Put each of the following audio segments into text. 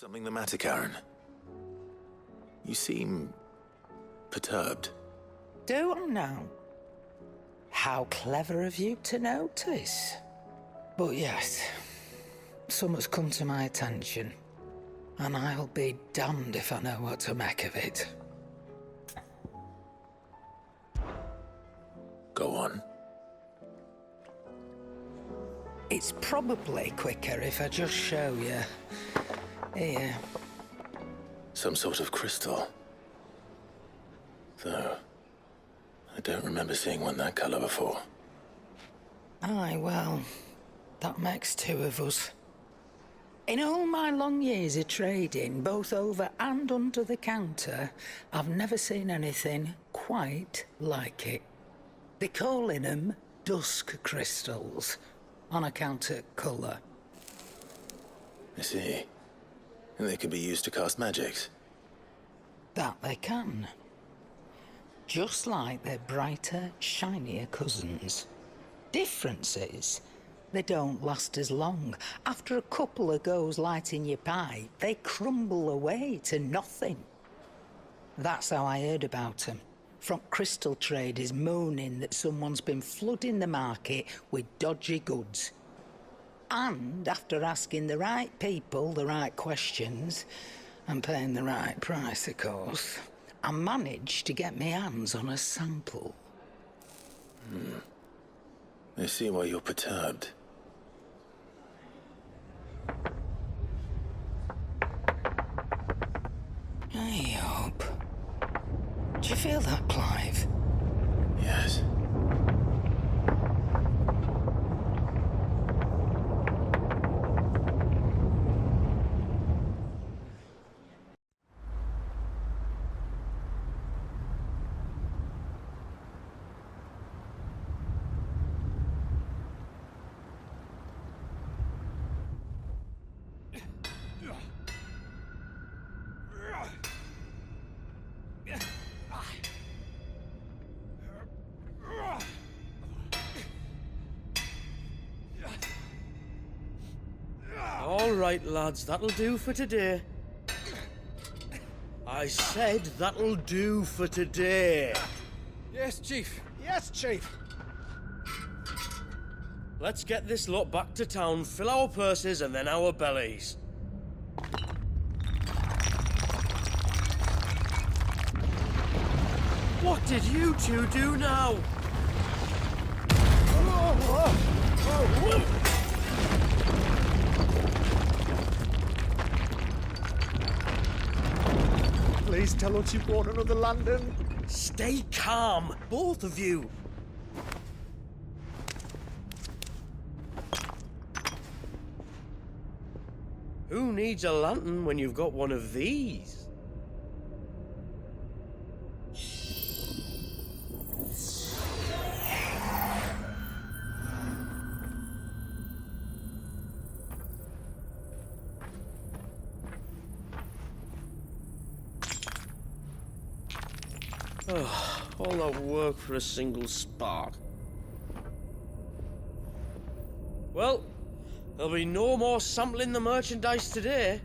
Something the matter, Karen? You seem perturbed. Do I now? How clever of you to notice. But yes, something's come to my attention, and I'll be damned if I know what to make of it. Go on. It's probably quicker if I just show you. Here. Some sort of crystal. Though, I don't remember seeing one that colour before. Aye, well, that makes two of us. In all my long years of trading, both over and under the counter, I've never seen anything quite like it. They're calling them dusk crystals, on account of colour. I see. And they can be used to cast magics. That they can. Just like their brighter, shinier cousins. Difference is, they don't last as long. After a couple of goes lighting your pipe, they crumble away to nothing. That's how I heard about them. From crystal traders moaning that someone's been flooding the market with dodgy goods. And after asking the right people the right questions, and paying the right price, of course, I managed to get my hands on a sample. I see why you're perturbed. I hope. Do you feel that, Clive? Yes. All right, lads, that'll do for today. I said that'll do for today. Yes, Chief. Yes, Chief. Let's get this lot back to town, fill our purses and then our bellies. What did you two do now? Please tell us you bought another lantern. Stay calm, both of you. Who needs a lantern when you've got one of these? All that work for a single spark. Well, there'll be no more sampling the merchandise today.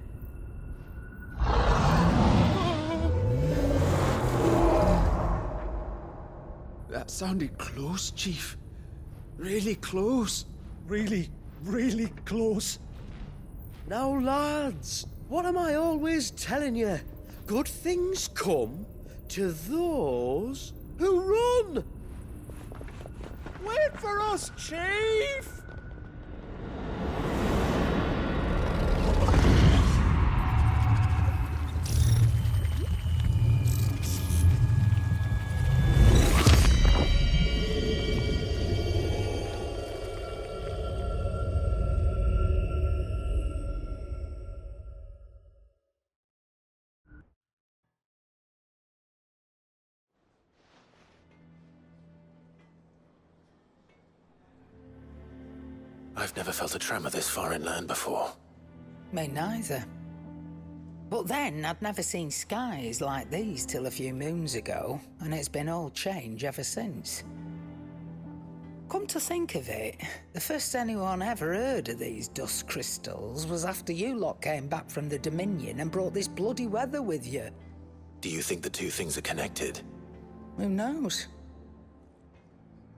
That sounded close, Chief. Really close. Really, really close. Now, lads, what am I always telling you? Good things come to those who run! Wait for us, Chief! I've never felt a tremor this far inland before. Me neither. But then, I'd never seen skies like these till a few moons ago, and it's been all change ever since. Come to think of it, the first anyone ever heard of these dust crystals was after you lot came back from the Dominion and brought this bloody weather with you. Do you think the two things are connected? Who knows?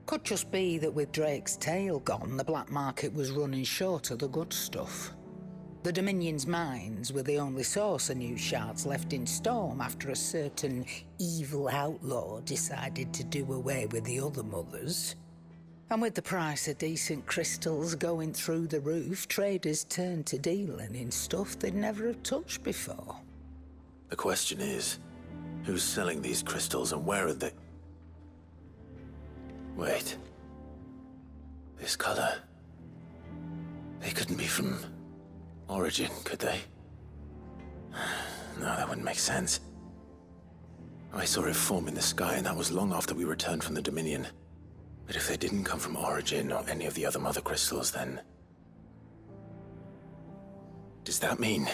Could just be that with Drake's tail gone, the black market was running short of the good stuff. The Dominion's mines were the only source of new shards left in Storm after a certain evil outlaw decided to do away with the other mothers. And with the price of decent crystals going through the roof, traders turned to dealing in stuff they'd never have touched before. The question is, who's selling these crystals and where are they? Wait. This color. They couldn't be from Origin, could they? No, that wouldn't make sense. I saw it form in the sky, and that was long after we returned from the Dominion. But if they didn't come from Origin or any of the other Mother Crystals, then... does that mean...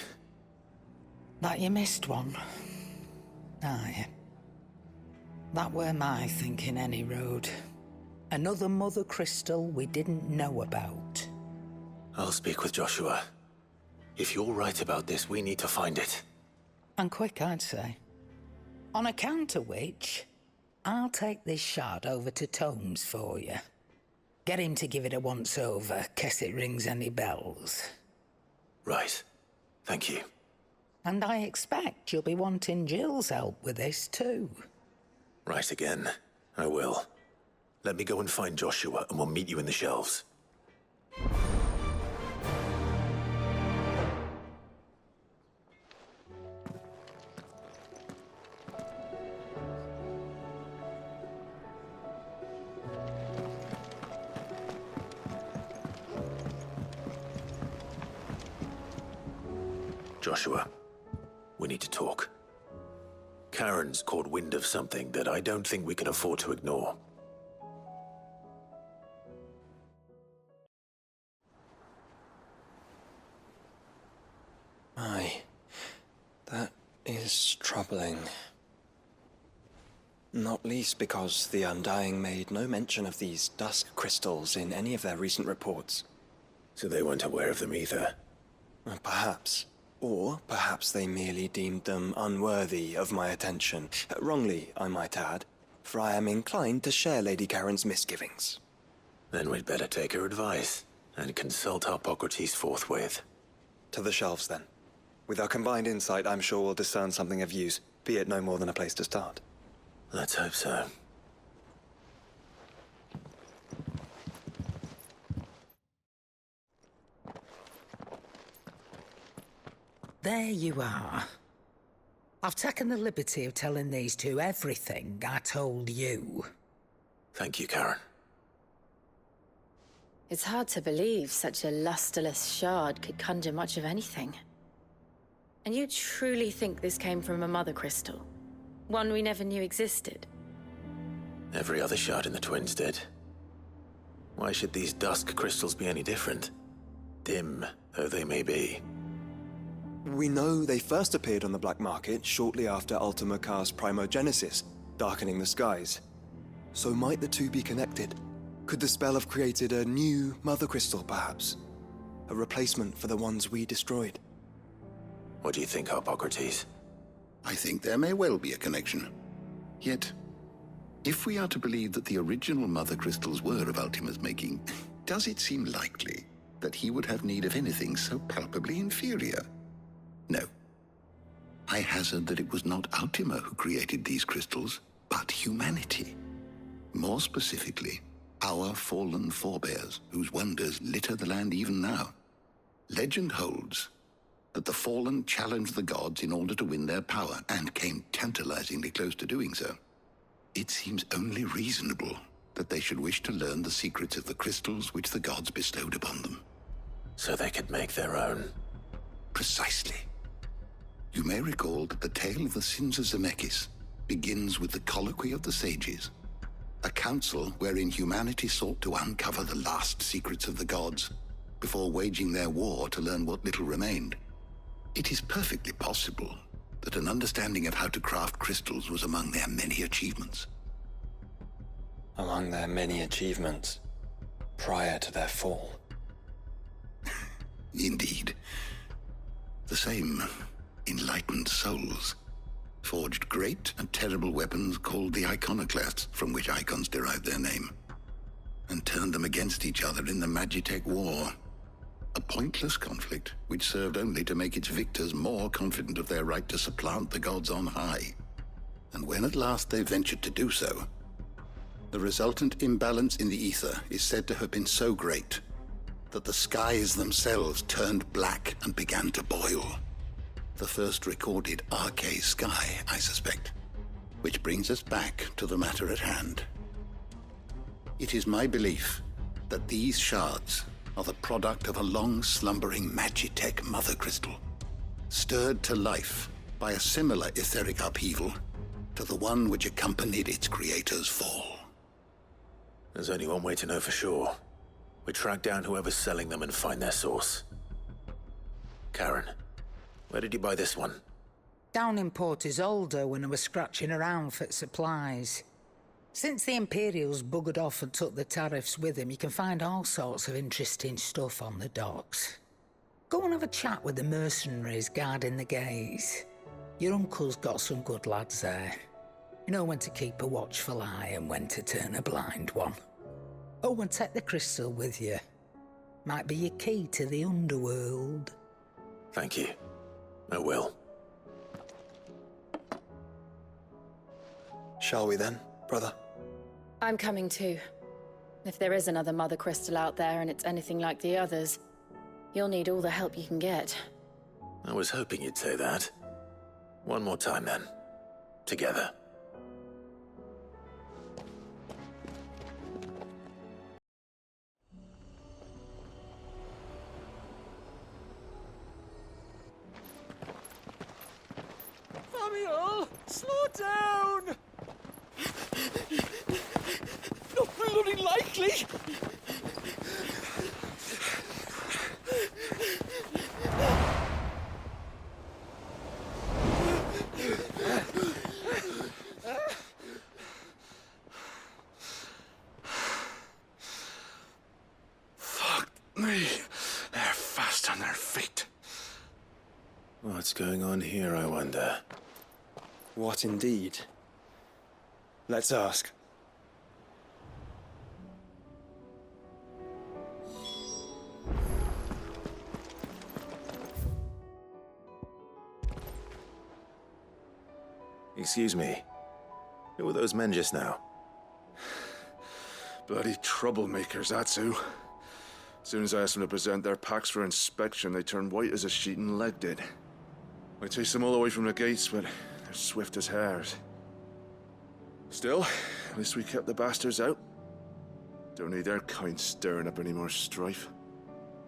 that you missed one? Aye. That were my thinking, any road. Another Mother Crystal we didn't know about. I'll speak with Joshua. If you're right about this, we need to find it. And quick, I'd say. On account of which, I'll take this shard over to Tomes for you. Get him to give it a once-over, case it rings any bells. Right. Thank you. And I expect you'll be wanting Jill's help with this, too. Right again. I will. Let me go and find Joshua, and we'll meet you in the shelves. Joshua, we need to talk. Karen's caught wind of something that I don't think we can afford to ignore. Aye, that is troubling. Not least because the Undying made no mention of these dusk crystals in any of their recent reports. So they weren't aware of them either. Perhaps. Or perhaps they merely deemed them unworthy of my attention. Wrongly, I might add, for I am inclined to share Lady Karen's misgivings. Then we'd better take her advice and consult Hippocrates forthwith. To the shelves, then. With our combined insight, I'm sure we'll discern something of use, be it no more than a place to start. Let's hope so. There you are. I've taken the liberty of telling these two everything I told you. Thank you, Karen. It's hard to believe such a lusterless shard could conjure much of anything. And you truly think this came from a Mother Crystal? One we never knew existed? Every other shard in the Twins did. Why should these dusk crystals be any different? Dim though they may be. We know they first appeared on the black market shortly after Ultima Car's primogenesis, darkening the skies. So might the two be connected? Could the spell have created a new Mother Crystal, perhaps? A replacement for the ones we destroyed? What do you think, Hippocrates? I think there may well be a connection. Yet, if we are to believe that the original Mother Crystals were of Ultima's making, does it seem likely that he would have need of anything so palpably inferior? No. I hazard that it was not Ultima who created these crystals, but humanity. More specifically, our fallen forebears, whose wonders litter the land even now. Legend holds that the fallen challenged the gods in order to win their power, and came tantalizingly close to doing so. It seems only reasonable that they should wish to learn the secrets of the crystals which the gods bestowed upon them. So they could make their own. Precisely. You may recall that the tale of the sins of Zemeckis begins with the colloquy of the sages, a council wherein humanity sought to uncover the last secrets of the gods before waging their war to learn what little remained. It is perfectly possible that an understanding of how to craft crystals was among their many achievements. Among their many achievements? prior to their fall. Indeed. The same enlightened souls forged great and terrible weapons called the iconoclasts, from which icons derived their name, and turned them against each other in the Magitech War. A pointless conflict which served only to make its victors more confident of their right to supplant the gods on high. And when at last they ventured to do so, the resultant imbalance in the ether is said to have been so great that the skies themselves turned black and began to boil. The first recorded Arcane sky, I suspect. Which brings us back to the matter at hand. It is my belief that these shards are the product of a long-slumbering Magitech Mothercrystal, stirred to life by a similar etheric upheaval to the one which accompanied its creator's fall. There's only one way to know for sure. We track down whoever's selling them and find their source. Karen, where did you buy this one? Down in Port Isolde when I was scratching around for supplies. Since the Imperials buggered off and took the tariffs with them, you can find all sorts of interesting stuff on the docks. Go and have a chat with the mercenaries guarding the gates. Your uncle's got some good lads there. You know when to keep a watchful eye and when to turn a blind one. Oh, and take the crystal with you. Might be your key to the underworld. Thank you. I will. Shall we then, brother? I'm coming too. If there is another Mothercrystal out there and it's anything like the others, you'll need all the help you can get. I was hoping you'd say that. One more time then. Together. Samuel, slow down! Not bloody likely! Fuck me. They're fast on their feet. What's going on here, I wonder? What indeed? Let's ask. Excuse me. Who were those men just now? Bloody troublemakers, that's who. As soon as I asked them to present their packs for inspection, they turned white as a sheet and legged it. I chased them all away from the gates, but they're swift as hares. Still, at least we kept the bastards out. Don't need their kind stirring up any more strife.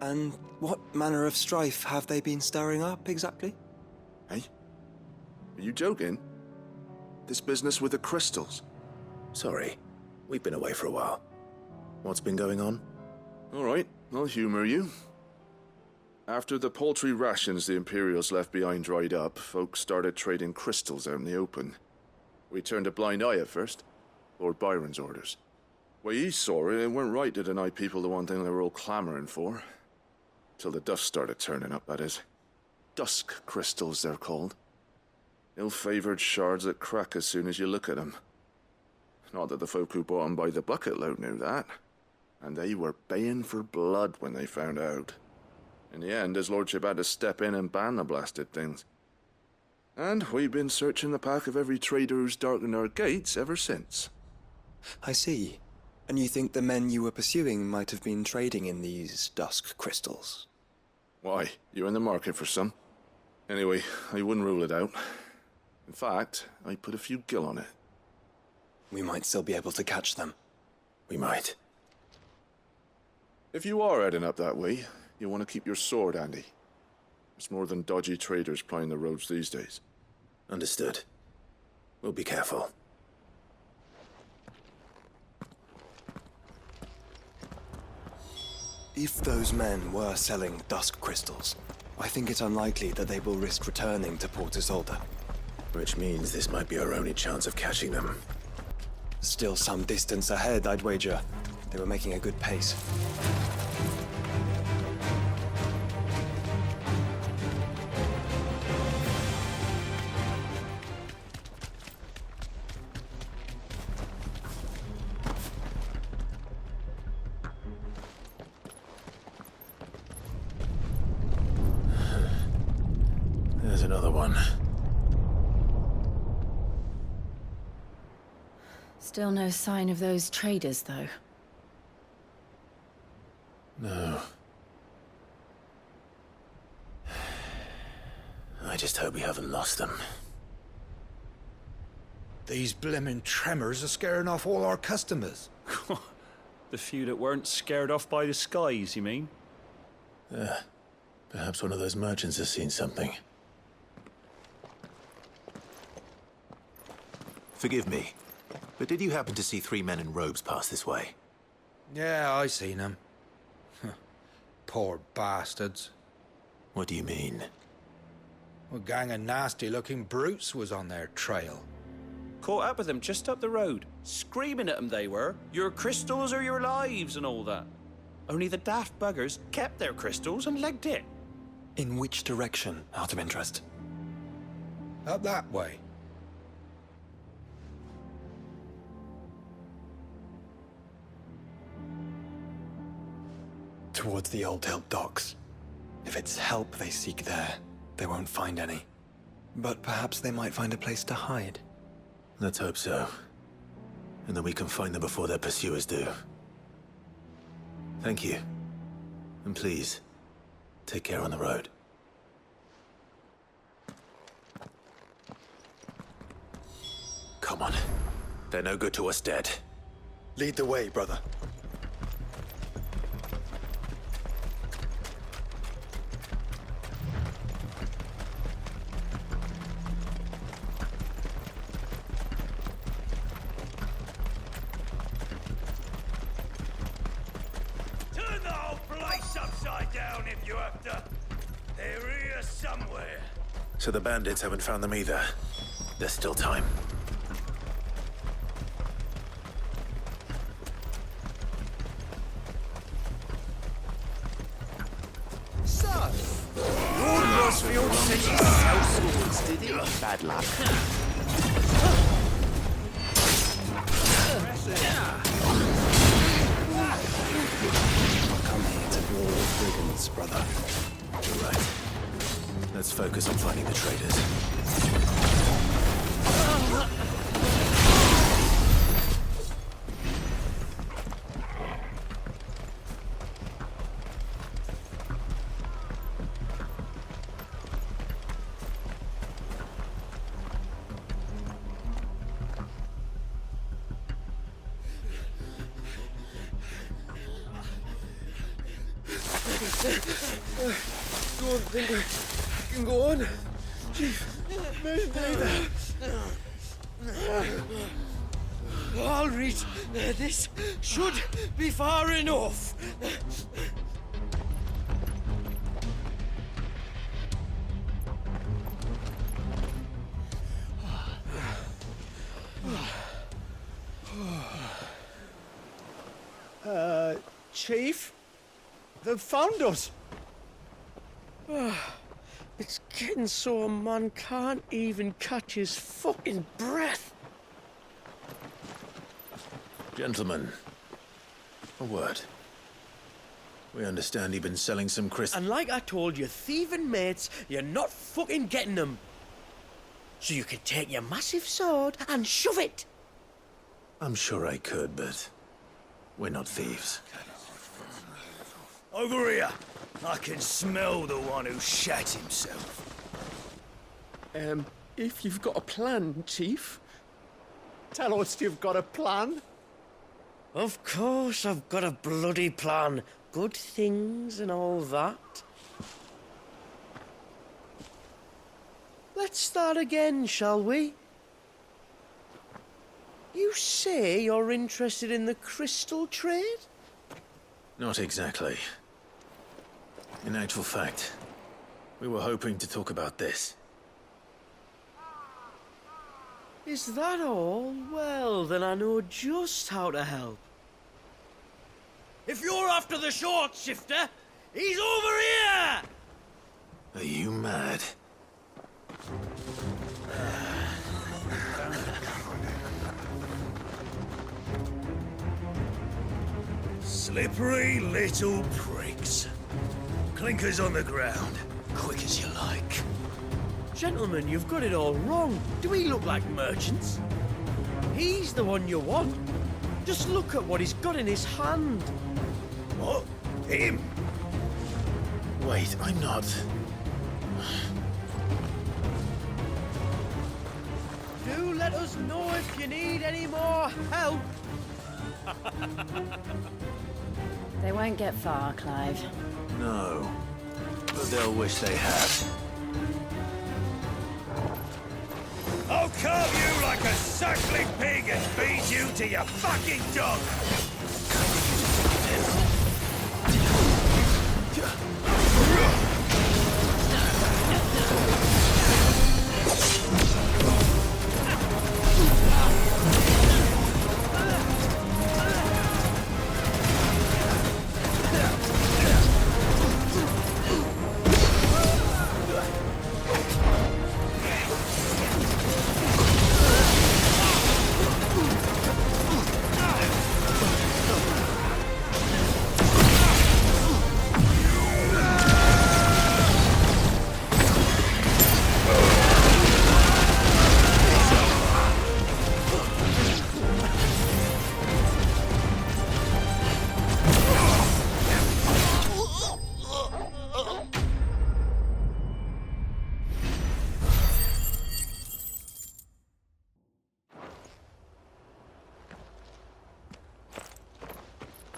And what manner of strife have they been stirring up, exactly? Hey? Are you joking? This business with the crystals? Sorry. We've been away for a while. What's been going on? All right, I'll humor you. After the paltry rations the Imperials left behind dried up, folks started trading crystals out in the open. We turned a blind eye at first. Lord Byron's orders. Way he saw it, it weren't right to deny people the one thing they were all clamoring for. Till the dust started turning up, that is. Dusk crystals, they're called. Ill-favored shards that crack as soon as you look at them. Not that the folk who bought them by the bucket load knew that. And they were baying for blood when they found out. In the end, his lordship had to step in and ban the blasted things. And we've been searching the pack of every trader who's darkened our gates ever since. I see. And you think the men you were pursuing might have been trading in these dusk crystals? Why, you're in the market for some. Anyway, I wouldn't rule it out. In fact, I put a few gil on it. We might still be able to catch them. We might. If you are heading up that way, you want to keep your sword handy. There's more than dodgy traders plying the roads these days. Understood. We'll be careful. If those men were selling dusk crystals, I think it unlikely that they will risk returning to Port Isolde. Which means this might be our only chance of catching them. Still some distance ahead, I'd wager. They were making a good pace. There's another one. Still no sign of those traders, though. No. I just hope we haven't lost them. These blimmin' tremors are scaring off all our customers. The few that weren't scared off by the skies, you mean? Perhaps one of those merchants has seen something. Forgive me, but did you happen to see 3 men in robes pass this way? Yeah, I seen them. Poor bastards. What do you mean? A gang of nasty-looking brutes was on their trail. Caught up with them just up the road. Screaming at them they were. Your crystals are your lives and all that. Only the daft buggers kept their crystals and legged it. In which direction, out of interest? Up that way. Towards the Old Hill docks. If it's help they seek there, they won't find any. But perhaps they might find a place to hide. Let's hope so. And then we can find them before their pursuers do. Thank you. And please, take care on the road. Come on. They're no good to us dead. Lead the way, brother. Turn the whole place upside down if you have to. They're here somewhere. So the bandits haven't found them either. There's still time. Bad luck. Come here to brawl with brigands, brother. You're right. Let's focus on finding the traders. Don't think we can go on. Chief, maybe. I'll read. This should be far enough. Chief? They've found us. It's getting so a man can't even catch his fucking breath. Gentlemen, a word. We understand you've been selling some crystals. And like I told your thieving mates, you're not fucking getting them. So you can take your massive sword and shove it. I'm sure I could, but we're not thieves. Over here. I can smell the one who shat himself. If you've got a plan, Chief, tell us you've got a plan. Of course I've got a bloody plan. Good things and all that. Let's start again, shall we? You say you're interested in the crystal trade? Not exactly. In actual fact, we were hoping to talk about this. Is that all? Well, then I know just how to help. If you're after the short shifter, he's over here! Are you mad? Slippery little pricks. Clinkers on the ground, quick as you like. Gentlemen, you've got it all wrong. Do we look like merchants? He's the one you want. Just look at what he's got in his hand. What? Him? Wait, I'm not. Do let us know if you need any more help. They won't get far, Clive. No. But they'll wish they had. I'll carve you like a suckling pig and feed you to your fucking dog!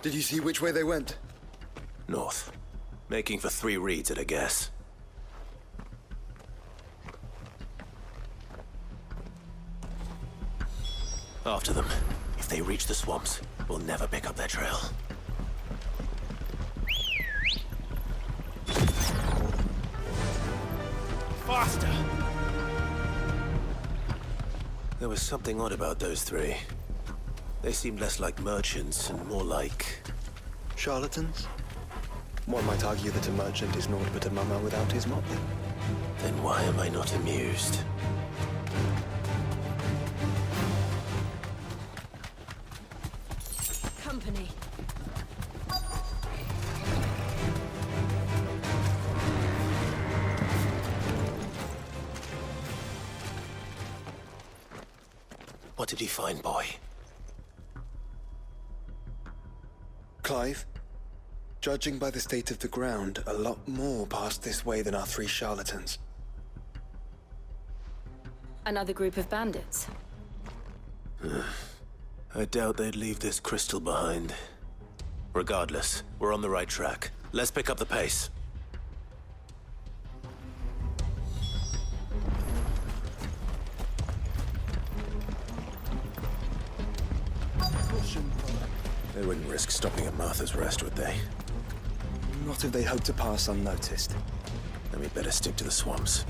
Did you see which way they went? North. Making for 3 reeds at a guess. After them. If they reach the swamps, we'll never pick up their trail. Faster! There was something odd about those 3. They seemed less like merchants and more like... Charlatans? One might argue that a merchant is naught but a mummer without his motley. Then why am I not amused? Company. What did you find, boy? Clive, judging by the state of the ground, a lot more passed this way than our 3 charlatans. Another group of bandits. I doubt they'd leave this crystal behind. Regardless, we're on the right track. Let's pick up the pace. They wouldn't risk stopping at Martha's Rest, would they? Not if they hope to pass unnoticed. Then we'd better stick to the swamps.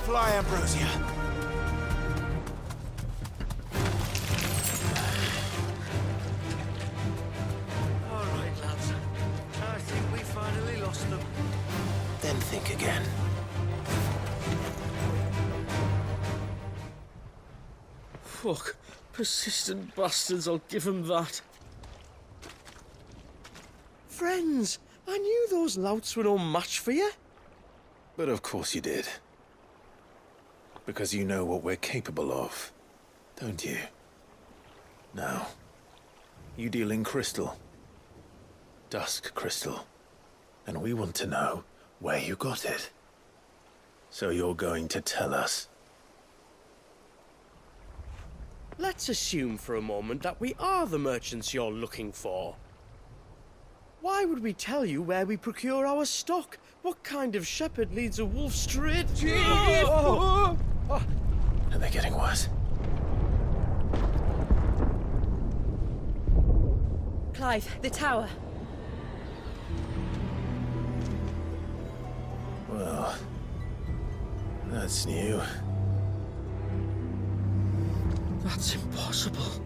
Fly, Ambrosia. All right, lads. I think we finally lost them. Then think again. Fuck. Persistent bastards, I'll give them that. Friends, I knew those louts were no match for you. But of course you did. Because you know what we're capable of, don't you? Now, you deal in crystal. Dusk crystal. And we want to know where you got it. So you're going to tell us. Let's assume for a moment that we are the merchants you're looking for. Why would we tell you where we procure our stock? What kind of shepherd leads a wolf straight? Are they getting worse? Clive, the tower. Well, that's new. That's impossible.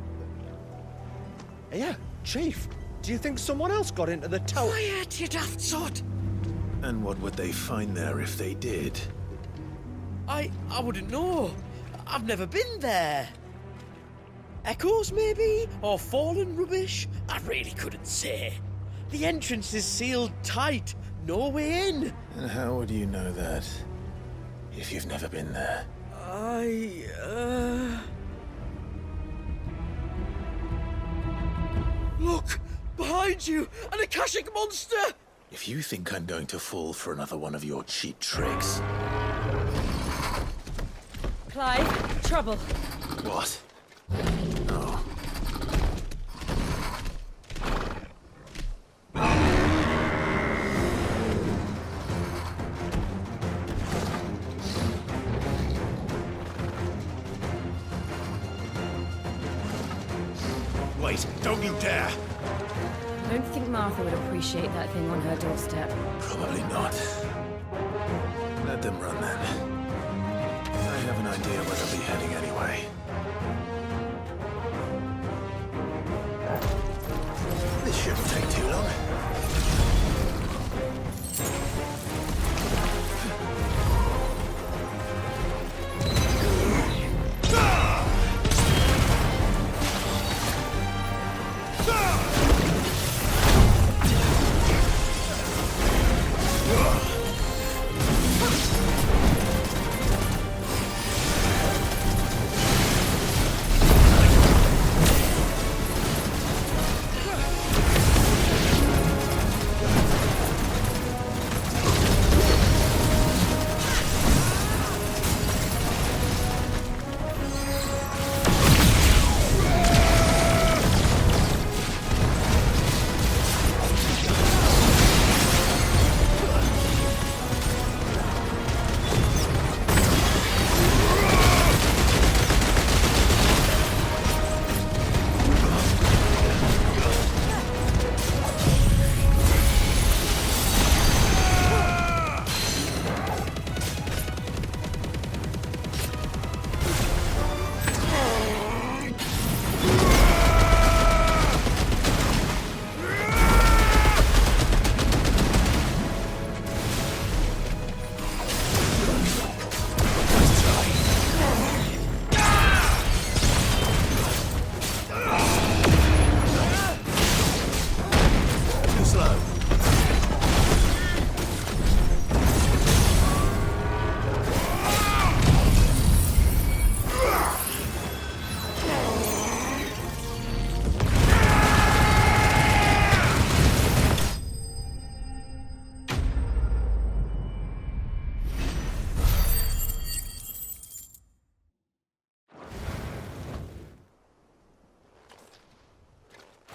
Yeah, Chief, do you think someone else got into the tower? Quiet, you daft sod! And what would they find there if they did? I wouldn't know. I've never been there. Echoes, maybe? Or fallen rubbish? I really couldn't say. The entrance is sealed tight. No way in. And how would you know that, if you've never been there? Look! Behind you! An Akashic monster! If you think I'm going to fall for another one of your cheap tricks... Clive, trouble. What? Oh. Wait, don't you dare! I don't think Martha would appreciate that thing on her doorstep. Probably not. Let them run then. I have an idea where they'll be heading anyway. This shouldn't take too long.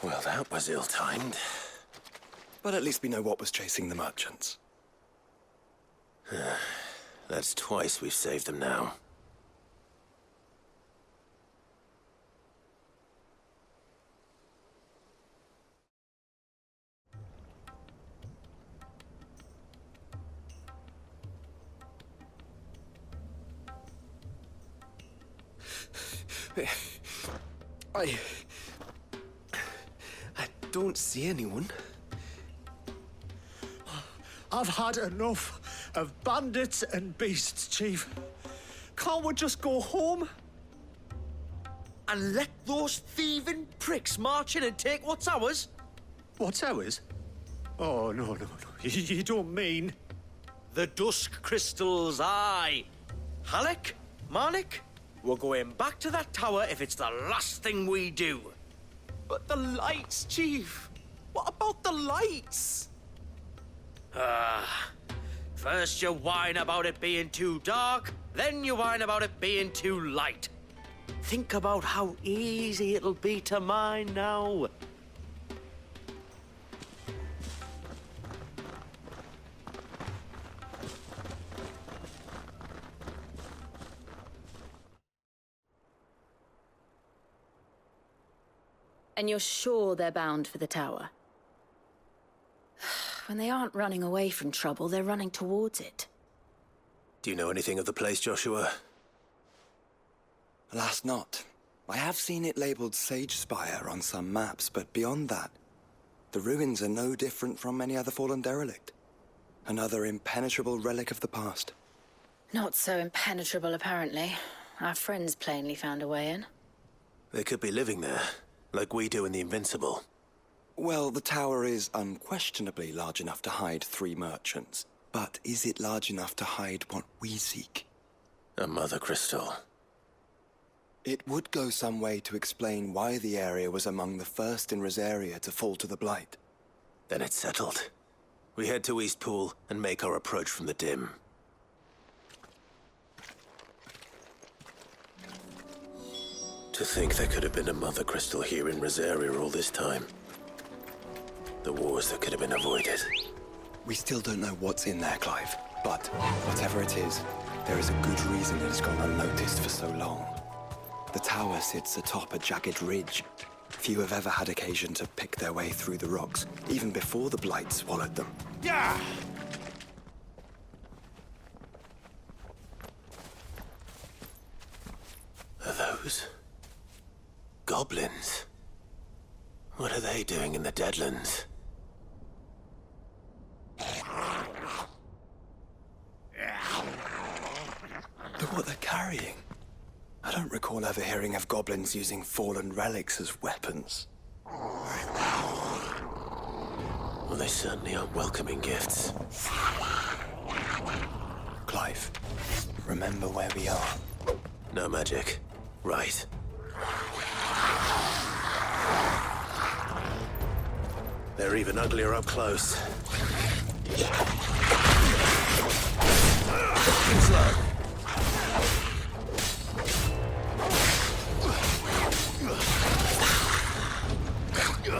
Well, that was ill-timed. But at least we know what was chasing the merchants. That's twice we've saved them now. I don't see anyone. I've had enough of bandits and beasts, Chief. Can't we just go home? And let those thieving pricks march in and take what's ours? What's ours? Oh, no. You don't mean... The dusk crystals, aye. Halleck, Marnik, we're going back to that tower if it's the last thing we do. But the lights, Chief. What about the lights? First you whine about it being too dark, then you whine about it being too light. Think about how easy it'll be to mine now. And you're sure they're bound for the tower? When they aren't running away from trouble, they're running towards it. Do you know anything of the place, Joshua? Alas, not. I have seen it labelled Sagespire on some maps, but beyond that, the ruins are no different from any other fallen derelict. Another impenetrable relic of the past. Not so impenetrable, apparently. Our friends plainly found a way in. They could be living there, like we do in the Invincible. Well, the tower is unquestionably large enough to hide 3 merchants. But is it large enough to hide what we seek? A Mothercrystal. It would go some way to explain why the area was among the first in Rosaria to fall to the Blight. Then it's settled. We head to Eastpool and make our approach from the dim. To think there could have been a Mothercrystal here in Rosaria all this time. The wars that could have been avoided. We still don't know what's in there, Clive. But whatever it is, there is a good reason it has gone unnoticed for so long. The tower sits atop a jagged ridge. Few have ever had occasion to pick their way through the rocks, even before the Blight swallowed them. Yeah! Are those goblins? What are they doing in the Deadlands? Look what they're carrying. I don't recall ever hearing of goblins using fallen relics as weapons. Well, they certainly aren't welcoming gifts. Clive, remember where we are. No magic. Right. They're even uglier up close. Slow. You're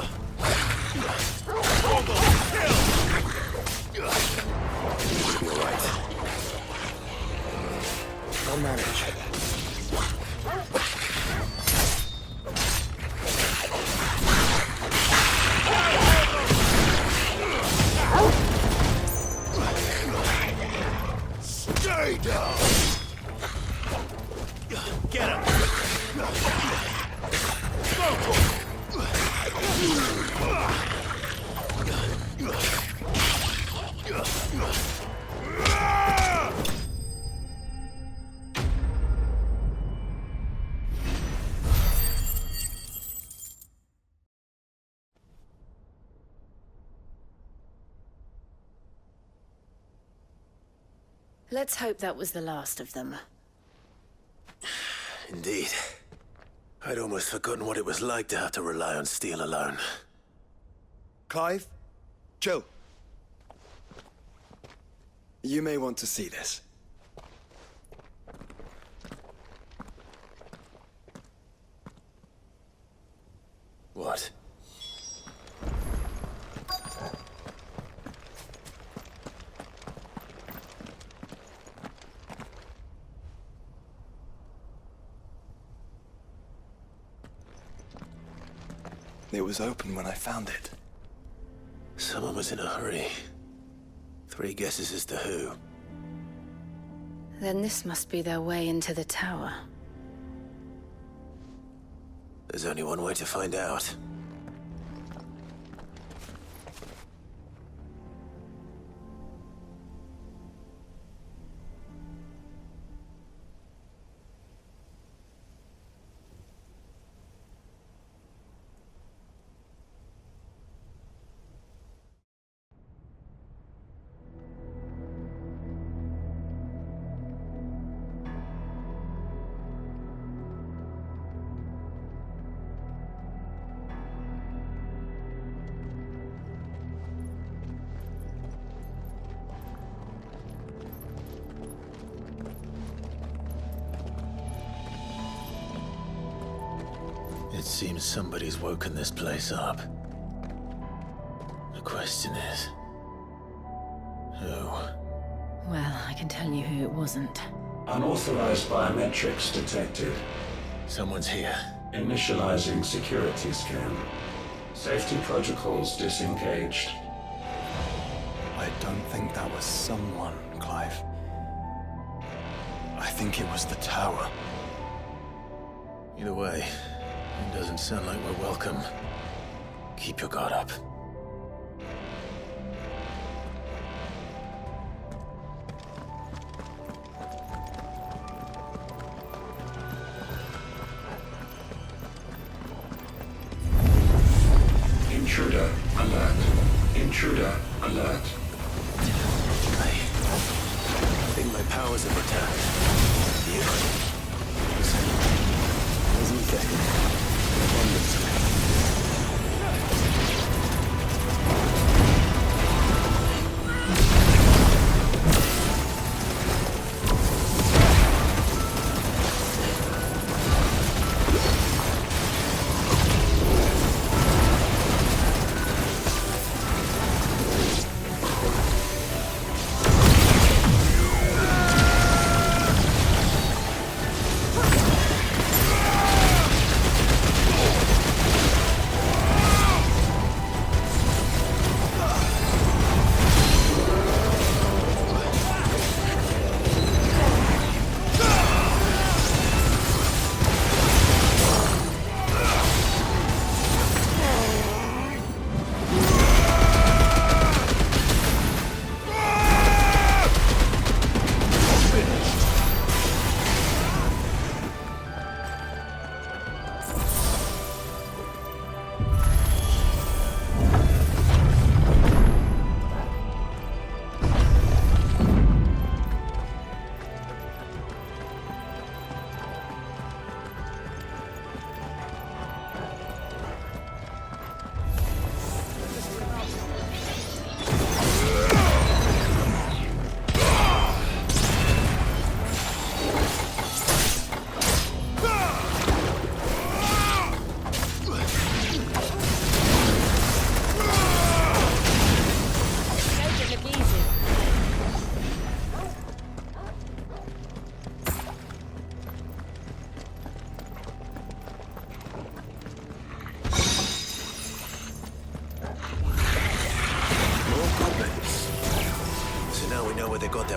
right. I'll manage. Stay down! Get him! Let's hope that was the last of them. Indeed. I'd almost forgotten what it was like to have to rely on steel alone. Clive? Jill. You may want to see this. What? It was open when I found it. Someone was in a hurry. 3 guesses as to who. Then this must be their way into the tower. There's only one way to find out. It seems somebody's woken this place up. The question is... who? Well, I can tell you who it wasn't. Unauthorized biometrics detected. Someone's here. Initializing security scan. Safety protocols disengaged. I don't think that was someone, Clive. I think it was the tower. Either way, it doesn't sound like we're welcome. Keep your guard up. Intruder alert. Intruder alert. I think my powers have returned. You? Wasn't there? Abundance of it.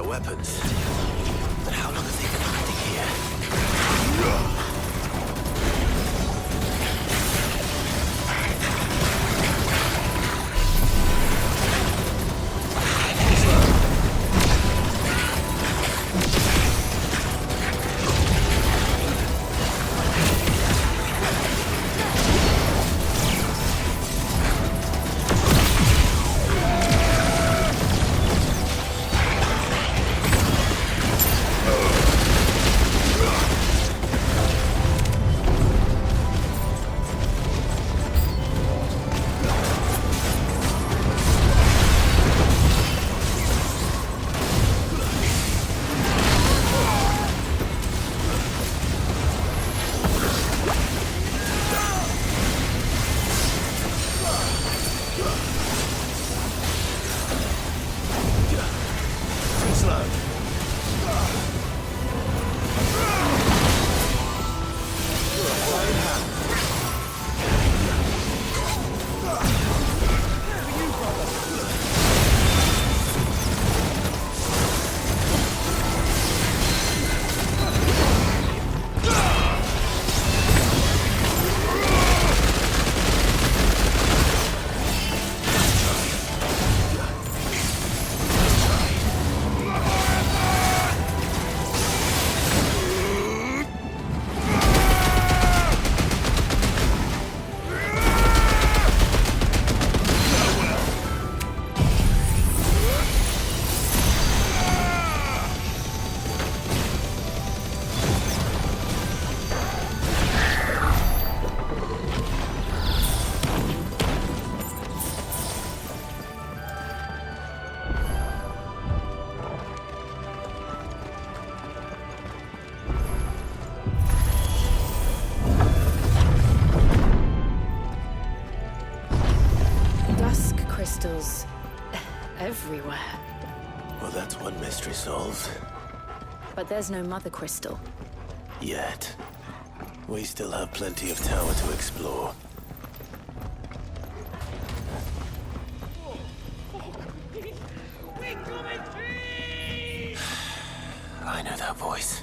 Weapons. But how long have they been hiding here? Crystals everywhere. Well, that's one mystery solved. But there's no Mothercrystal. Yet. We still have plenty of tower to explore. I know that voice.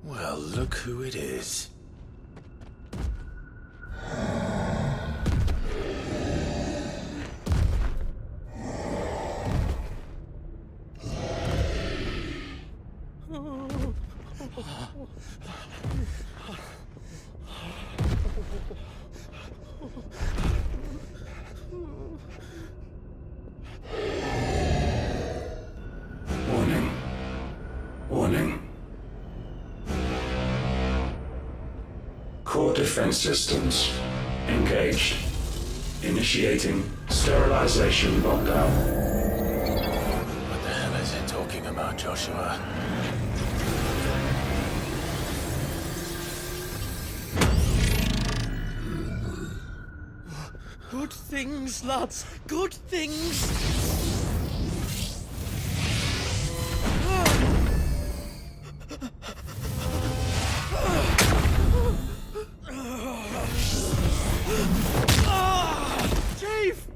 Well, look who it is. Warning. Warning. Core defense systems engaged. Initiating sterilization lockdown. What the hell is it talking about, Joshua? Good things, lads. Good things. Chief!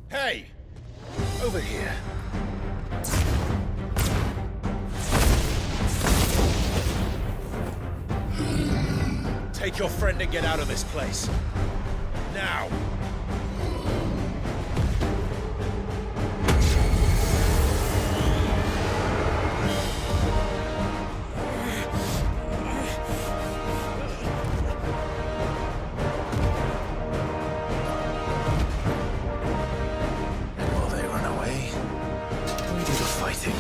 Hey! Over here. Take your friend and get out of this place. Now! While they run away, we do the fighting.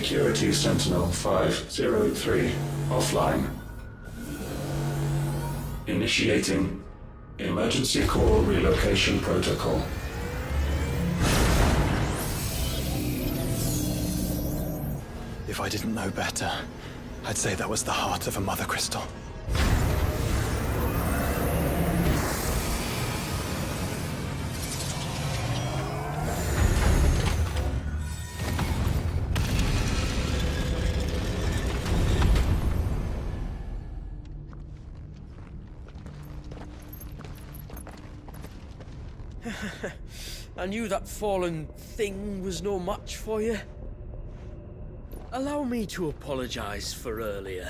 Security Sentinel 503 offline. Initiating Emergency Core Relocation Protocol. If I didn't know better, I'd say that was the heart of a Mothercrystal. I knew that fallen thing was no match for you. Allow me to apologize for earlier.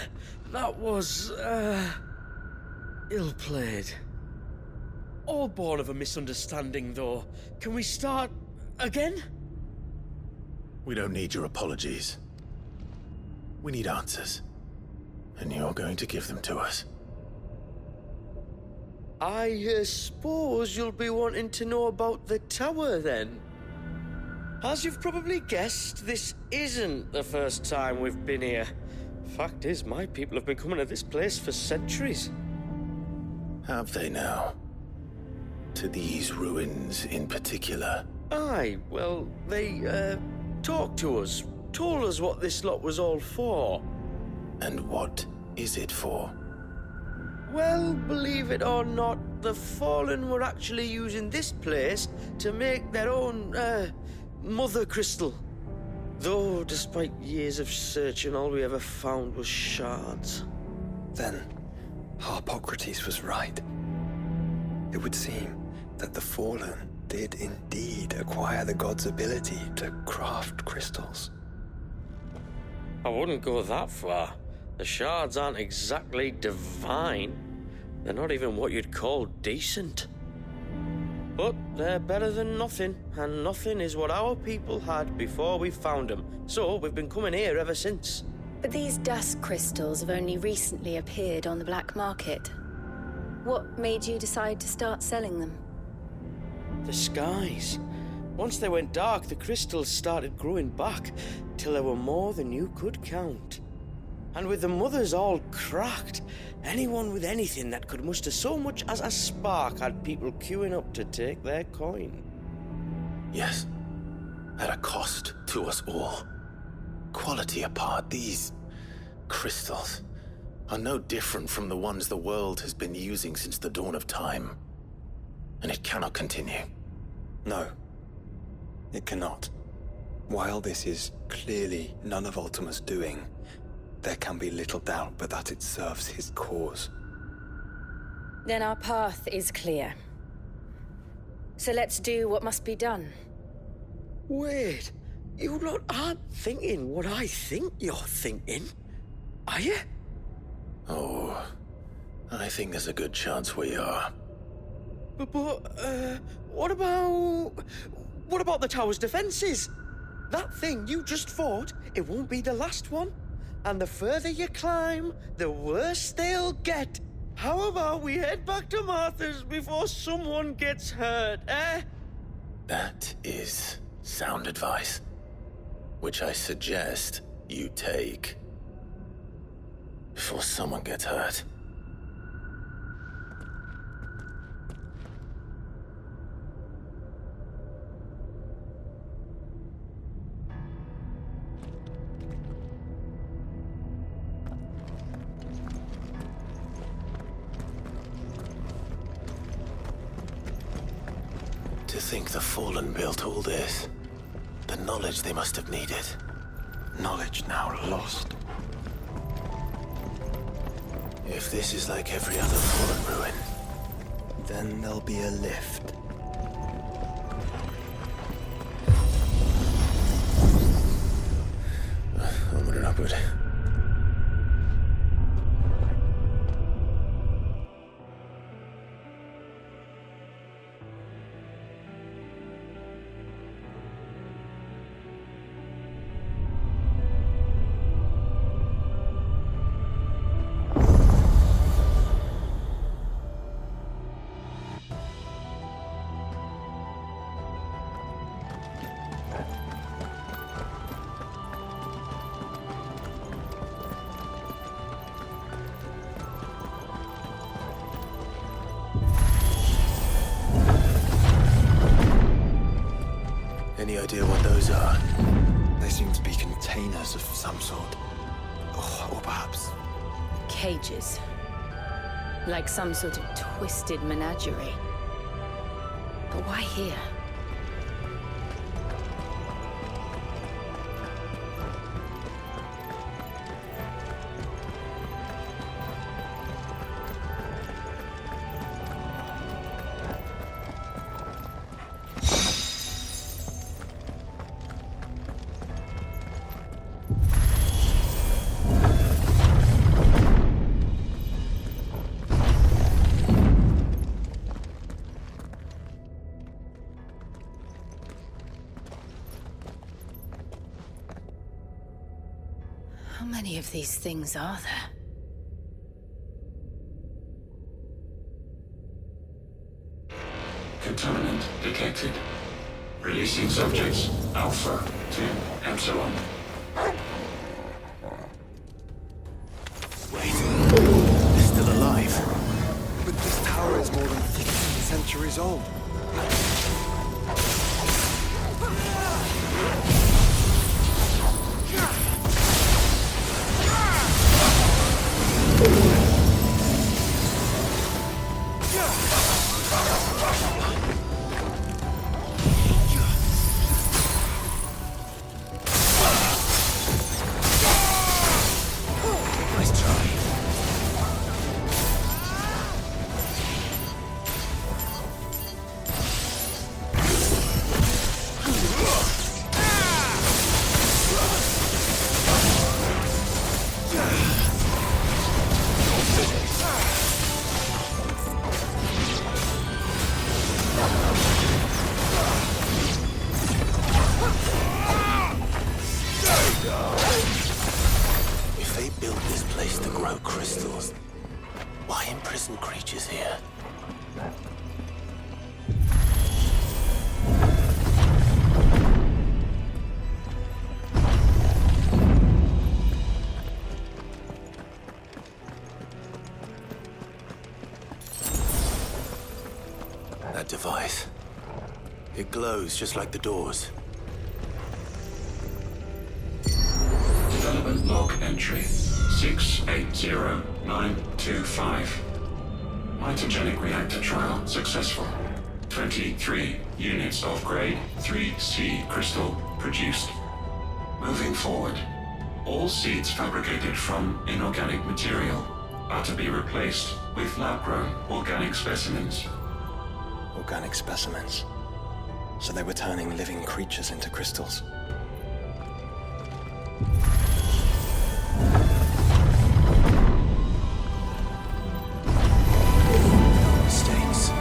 That was, ill-played. All born of a misunderstanding, though. Can we start again? We don't need your apologies. We need answers. And you're going to give them to us. I suppose you'll be wanting to know about the tower, then? As you've probably guessed, this isn't the first time we've been here. Fact is, my people have been coming to this place for centuries. Have they now? To these ruins in particular? Aye, well, they, talked to us. Told us what this lot was all for. And what is it for? Well, believe it or not, the Fallen were actually using this place to make their own, Mothercrystal. Though, despite years of searching, all we ever found was shards. Then, Harpocrates was right. It would seem that the Fallen did indeed acquire the god's ability to craft crystals. I wouldn't go that far. The shards aren't exactly divine. They're not even what you'd call decent. But they're better than nothing, and nothing is what our people had before we found them. So we've been coming here ever since. But these dust crystals have only recently appeared on the black market. What made you decide to start selling them? The skies. Once they went dark, the crystals started growing back, till there were more than you could count. And with the mothers all cracked, anyone with anything that could muster so much as a spark had people queuing up to take their coin. Yes, at a cost to us all. Quality apart, these crystals are no different from the ones the world has been using since the dawn of time. And it cannot continue. No, it cannot. While this is clearly none of Ultima's doing, there can be little doubt but that it serves his cause. Then our path is clear. So let's do what must be done. Wait, you lot aren't thinking what I think you're thinking, are you? Oh, I think there's a good chance we are. But what about the tower's defenses? That thing you just fought, it won't be the last one. And the further you climb, the worse they'll get. How about we head back to Martha's before someone gets hurt, eh? That is sound advice, which I suggest you take before someone gets hurt. To think the Fallen built all this. The knowledge they must have needed. Knowledge now lost. If this is like every other Fallen ruin, then there'll be a lift. Onward and upward. containers of some sort. Or perhaps... Cages. Like some sort of twisted menagerie. But why here? How many of these things are there? Contaminant detected. Releasing subjects Alpha to Epsilon. Wait, they're still alive. But this tower is more than 15 centuries old. That device. It glows just like the doors. Development log entry 680925. Mitogenic reactor trial successful. 23 units of grade 3C crystal produced. Moving forward, all seeds fabricated from inorganic material are to be replaced with lab-grown organic specimens. Organic specimens. So they were turning living creatures into crystals. Stains.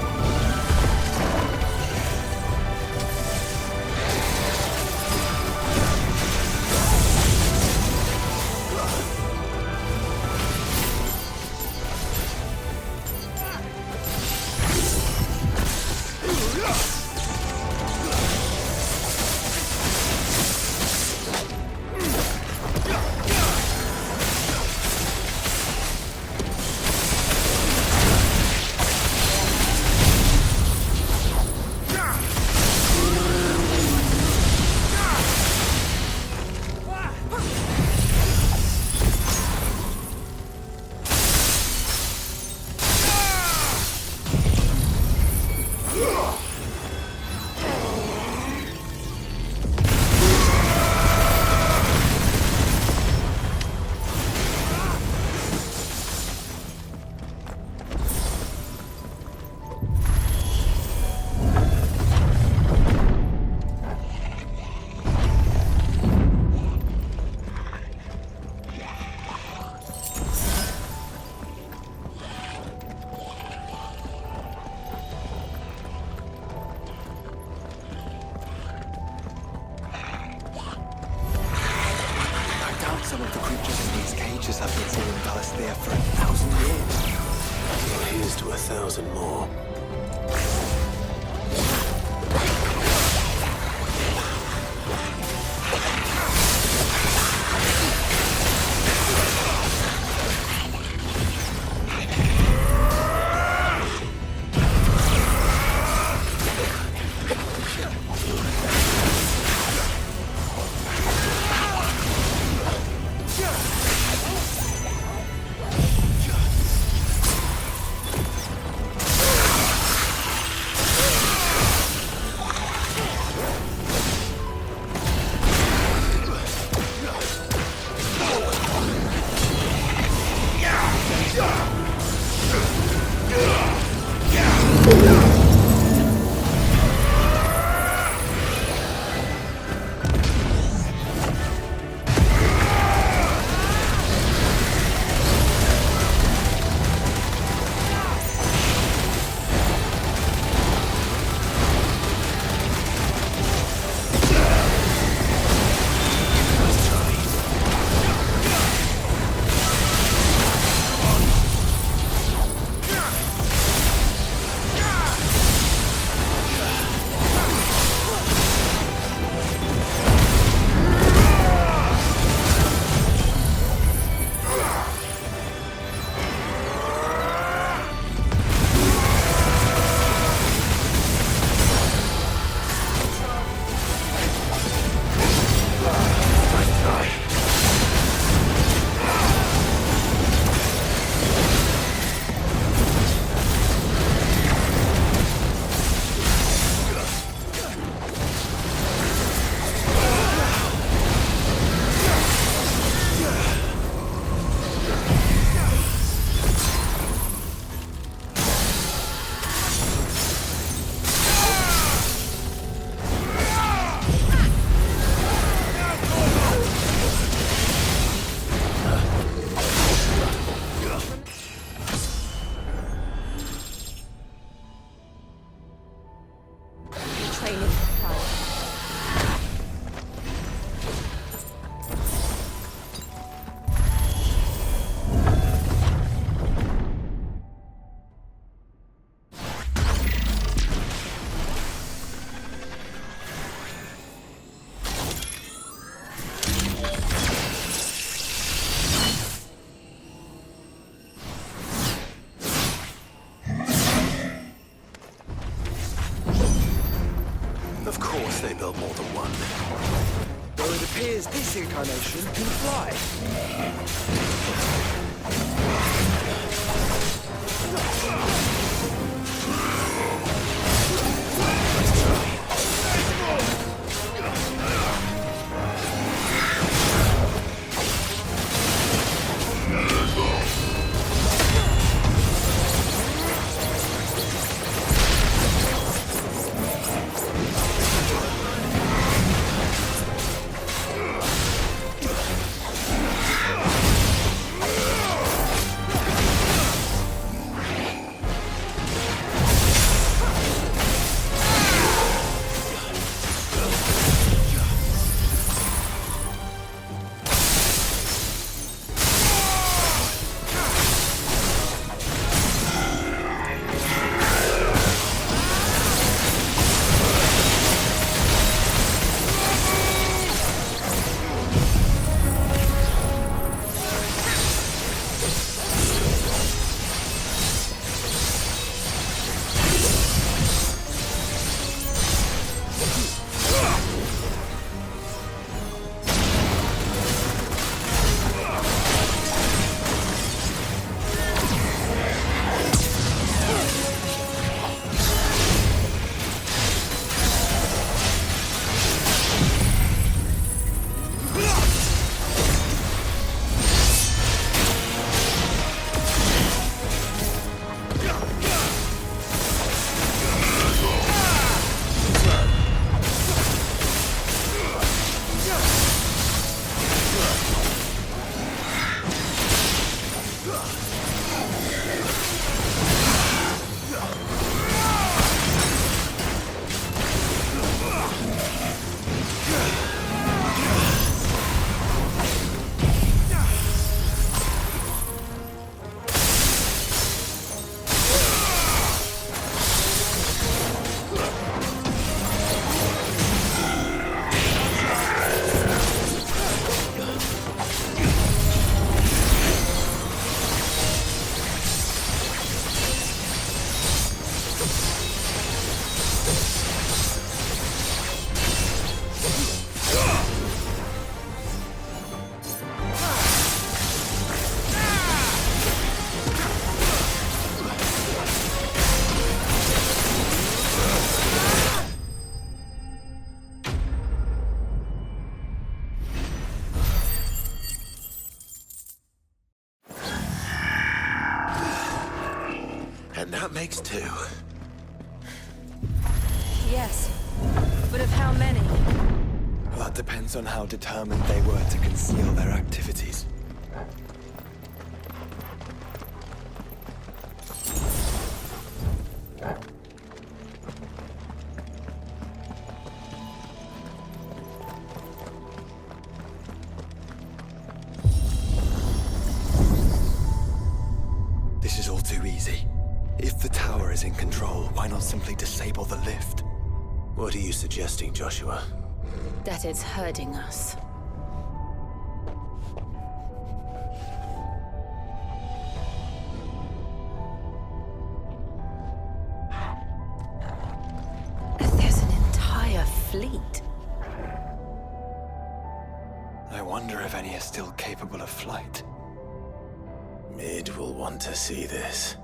Some of the creatures in these cages have been seen in Valisthea for 1,000 years. Well, here's to 1,000 more. course they built more than one. Though it appears this incarnation can fly. And that makes two. Yes, but of how many? That depends on how determined they were to conceal their activities. This is all too easy. If the tower is in control, why not simply disable the lift? What are you suggesting, Joshua? That it's hurting us. There's an entire fleet. I wonder if any are still capable of flight. Mid will want to see this.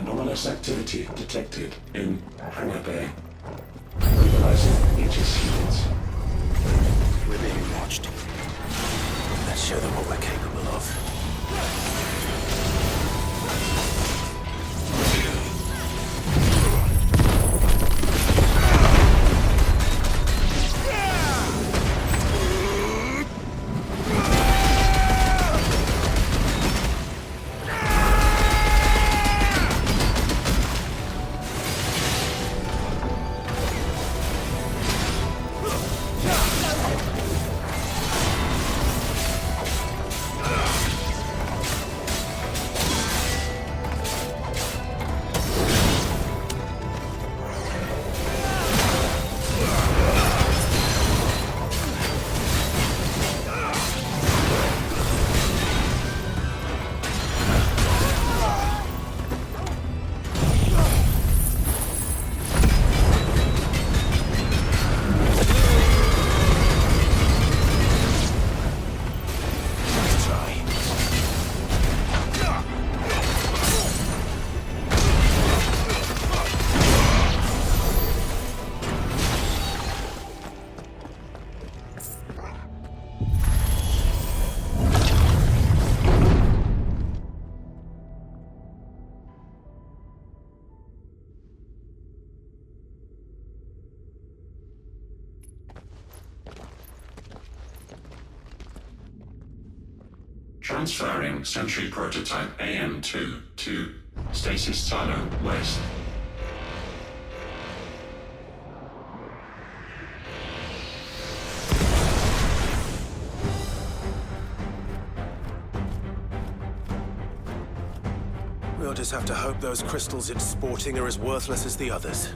Anomalous activity detected in Hangar Bay. Mobilizing Aegis units. We're being watched. Let's show them what we're capable of. Transferring Sentry Prototype AM2 to Stasis Silo West. We'll just have to hope those crystals it's sporting are as worthless as the others.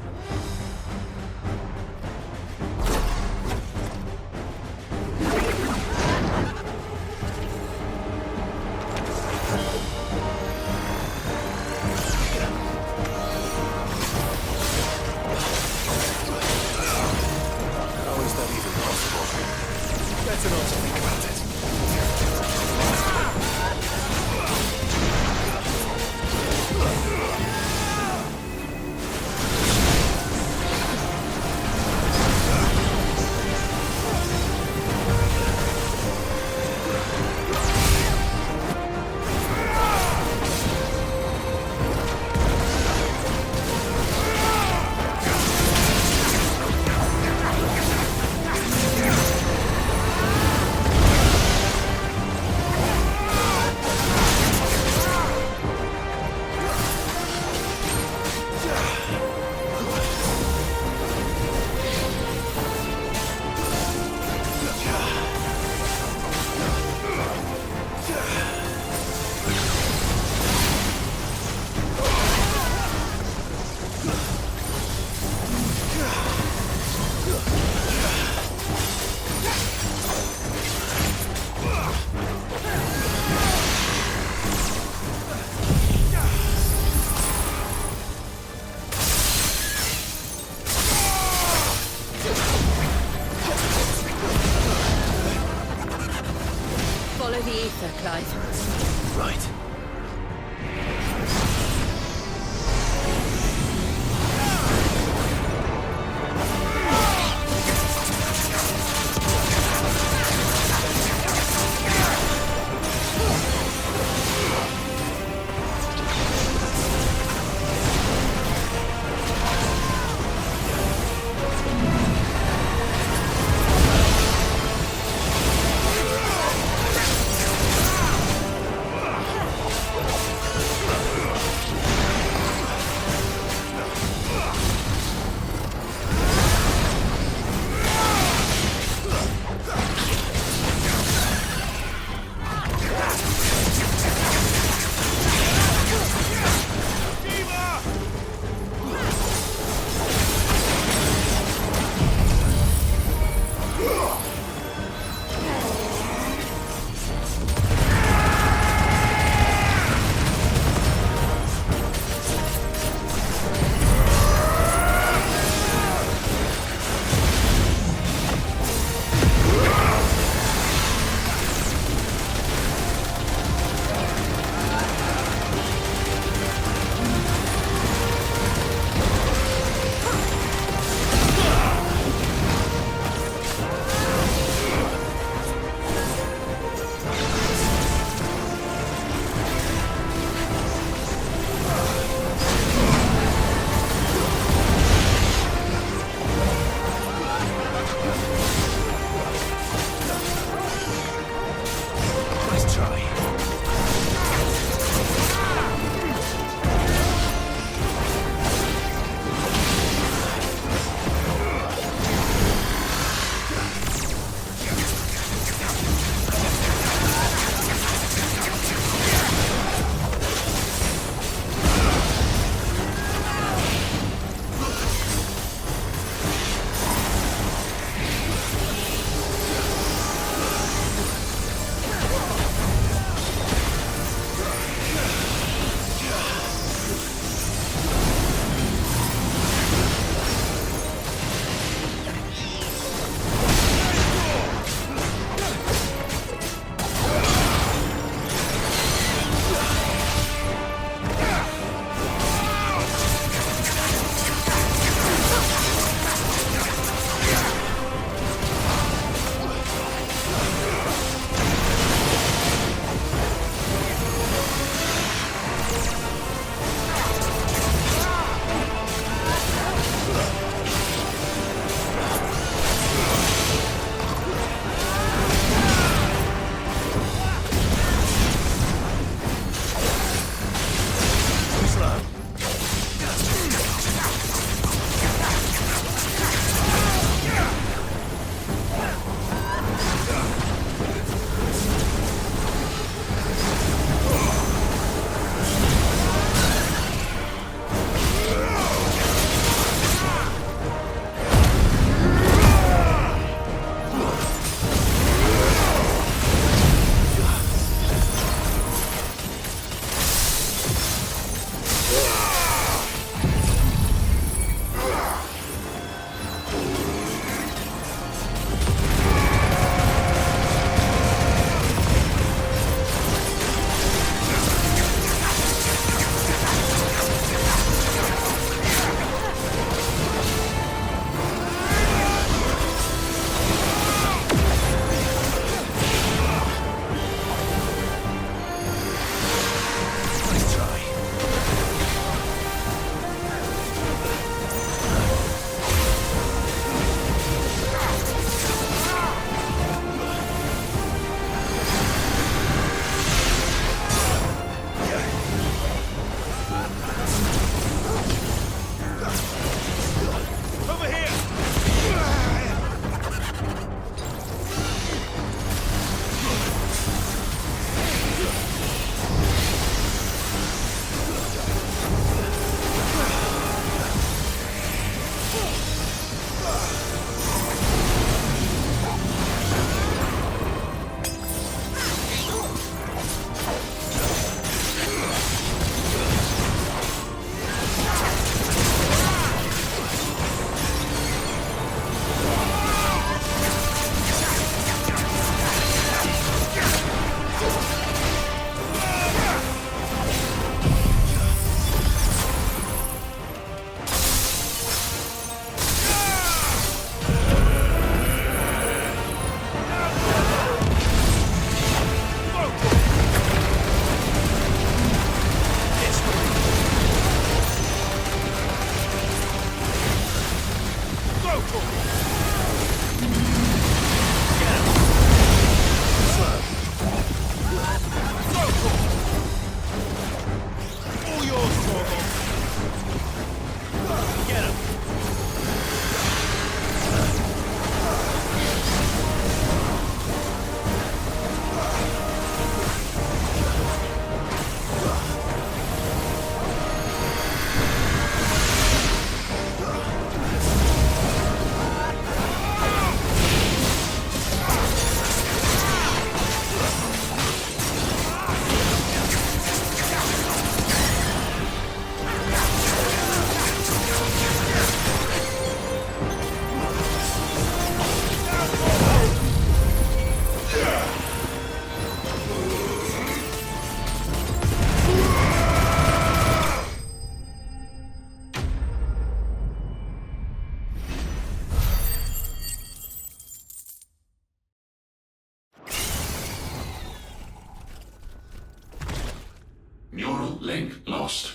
Neural link lost.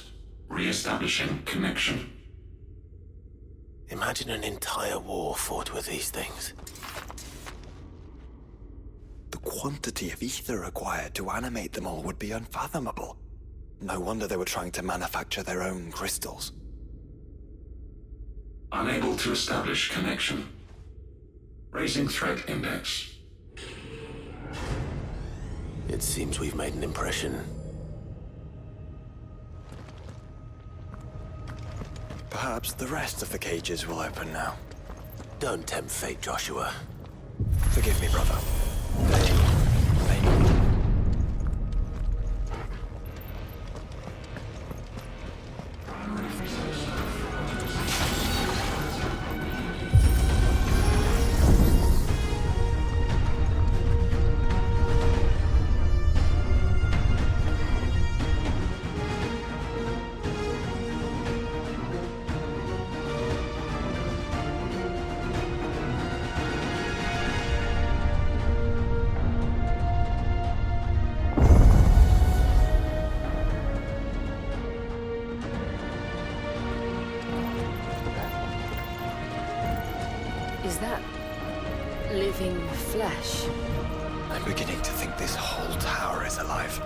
Re-establishing connection. Imagine an entire war fought with these things. The quantity of ether required to animate them all would be unfathomable. No wonder they were trying to manufacture their own crystals. Unable to establish connection. Raising threat index. It seems we've made an impression. Perhaps the rest of the cages will open now. Don't tempt fate, Joshua. Forgive me, brother. Is that living flesh? I'm beginning to think this whole tower is alive.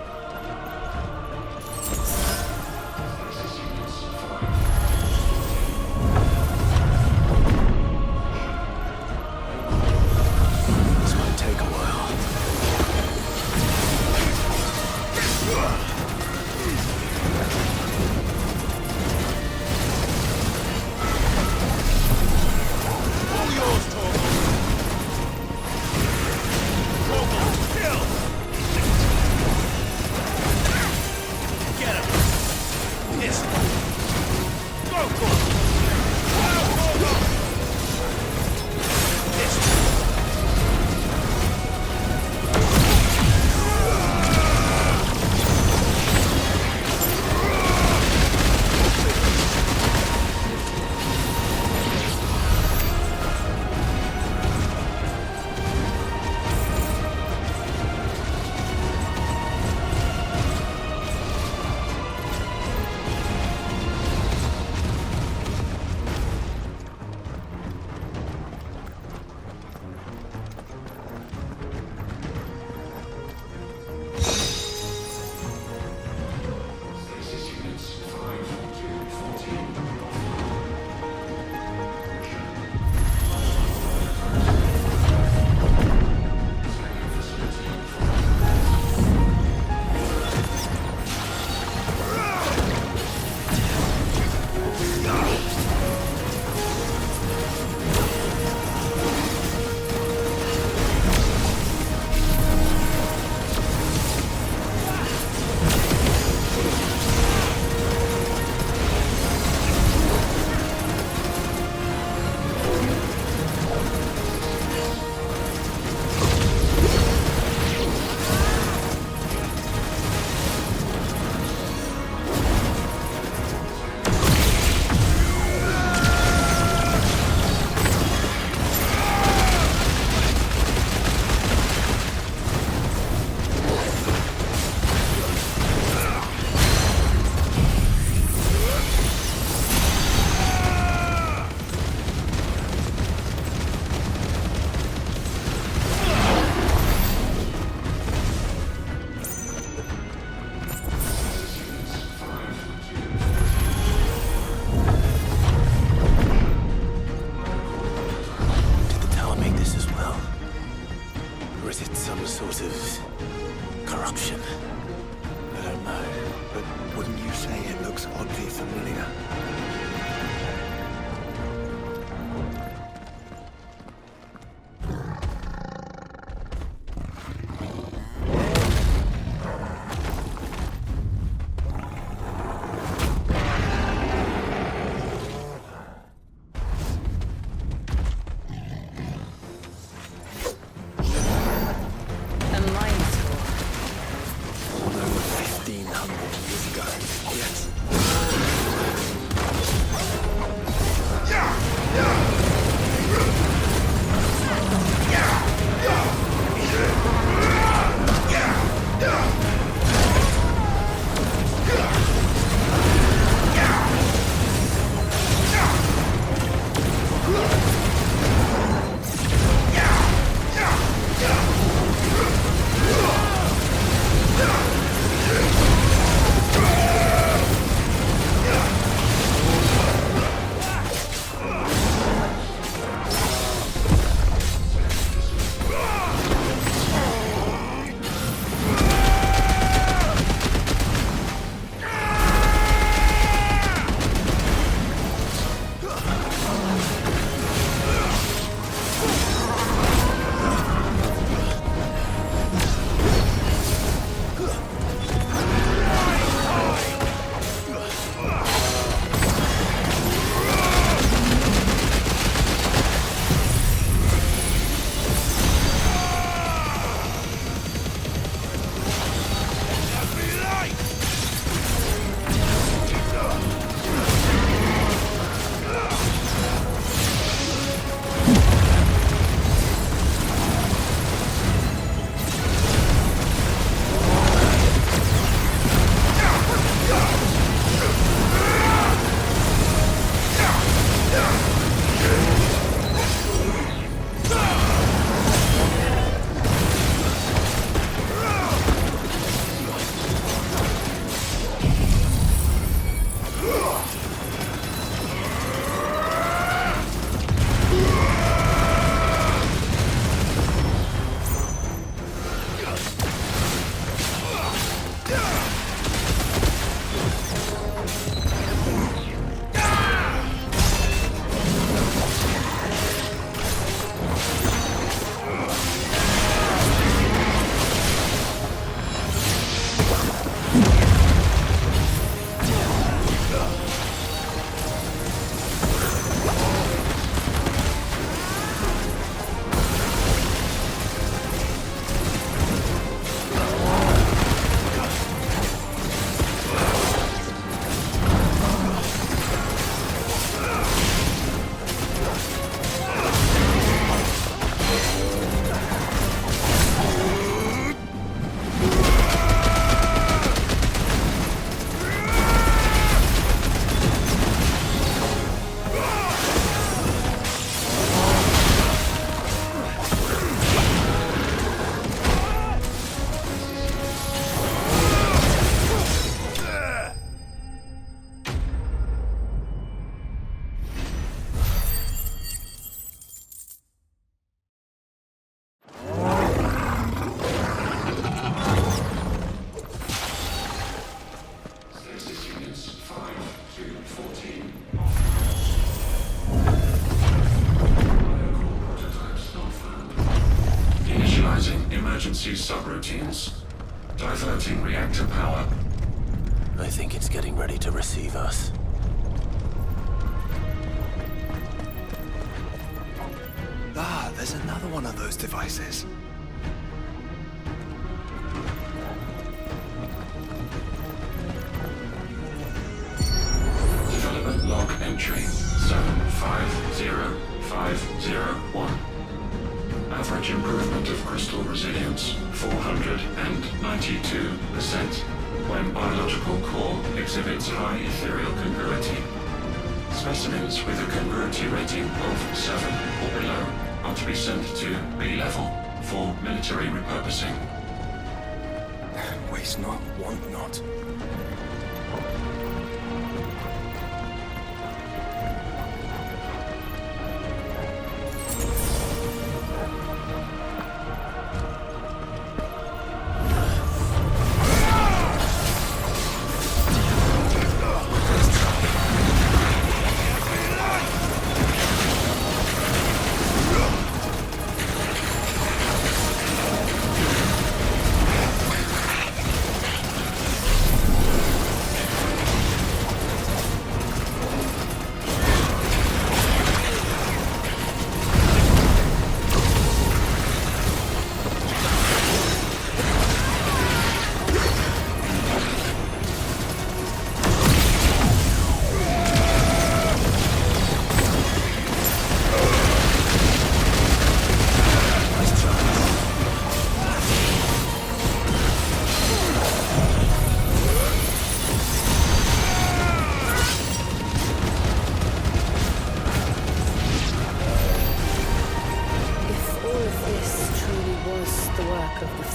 This might take a while. All yours, Torgal! Torgal, kill! Get him! Yes! Go for it! Fire, Torgal! Yes! security subroutines. Diverting reactor power. I think it's getting ready to receive us. Ah, there's another one of those devices. Development log entry 750501. Average improvement of crystal resilience 492% when biological core exhibits high ethereal congruity. Specimens with a congruity rating of 7 or below are to be sent to B level for military repurposing. Waste not, want not.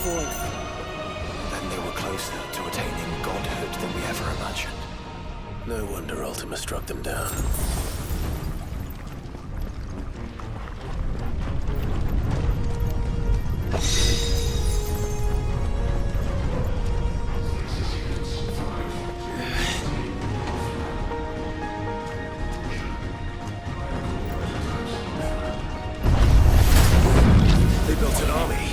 Then they were closer to attaining godhood than we ever imagined. No wonder Ultima struck them down. They built an army.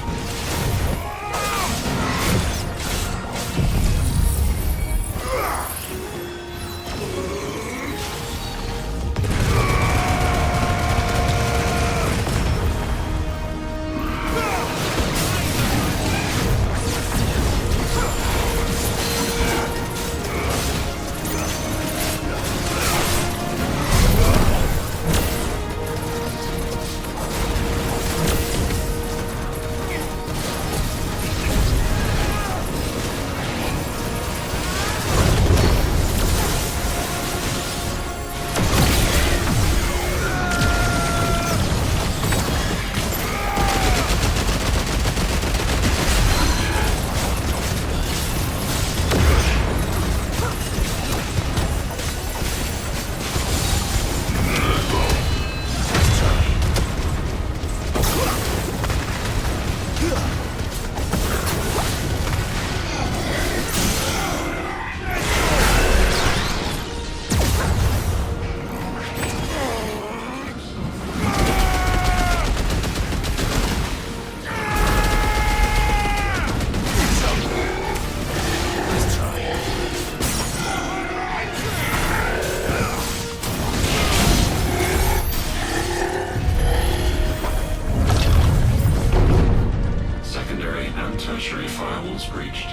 Tertiary firewalls breached.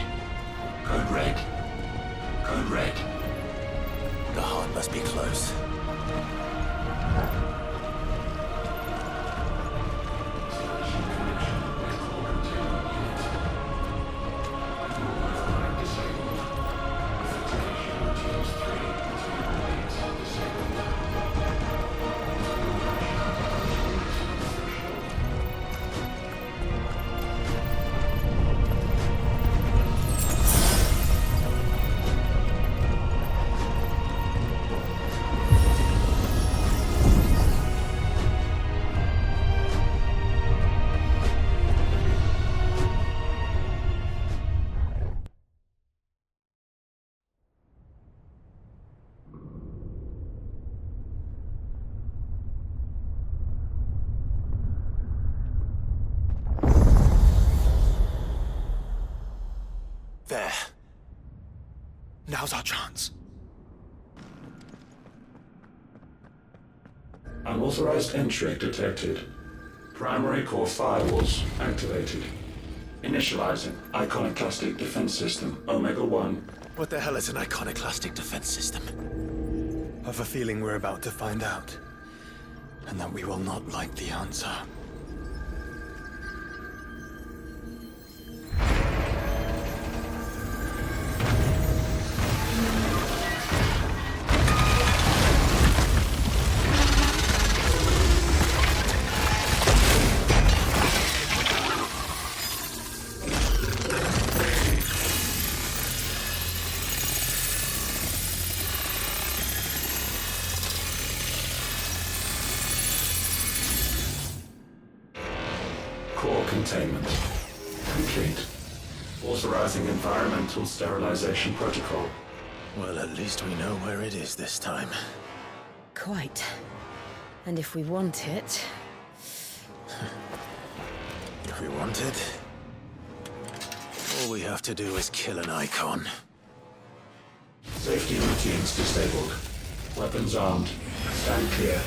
Code red. Code red. The heart must be close. There. Now's our chance. Unauthorized entry detected. Primary core firewalls activated. Initializing iconoclastic defense system Omega-1. What the hell is an iconoclastic defense system? I've a feeling we're about to find out. And that we will not like the answer. Core containment complete. Authorizing environmental sterilization protocol. Well, at least we know where it is this time. Quite. And if we want it... If we want it, all we have to do is kill an icon. Safety routines disabled. Weapons armed. Stand clear.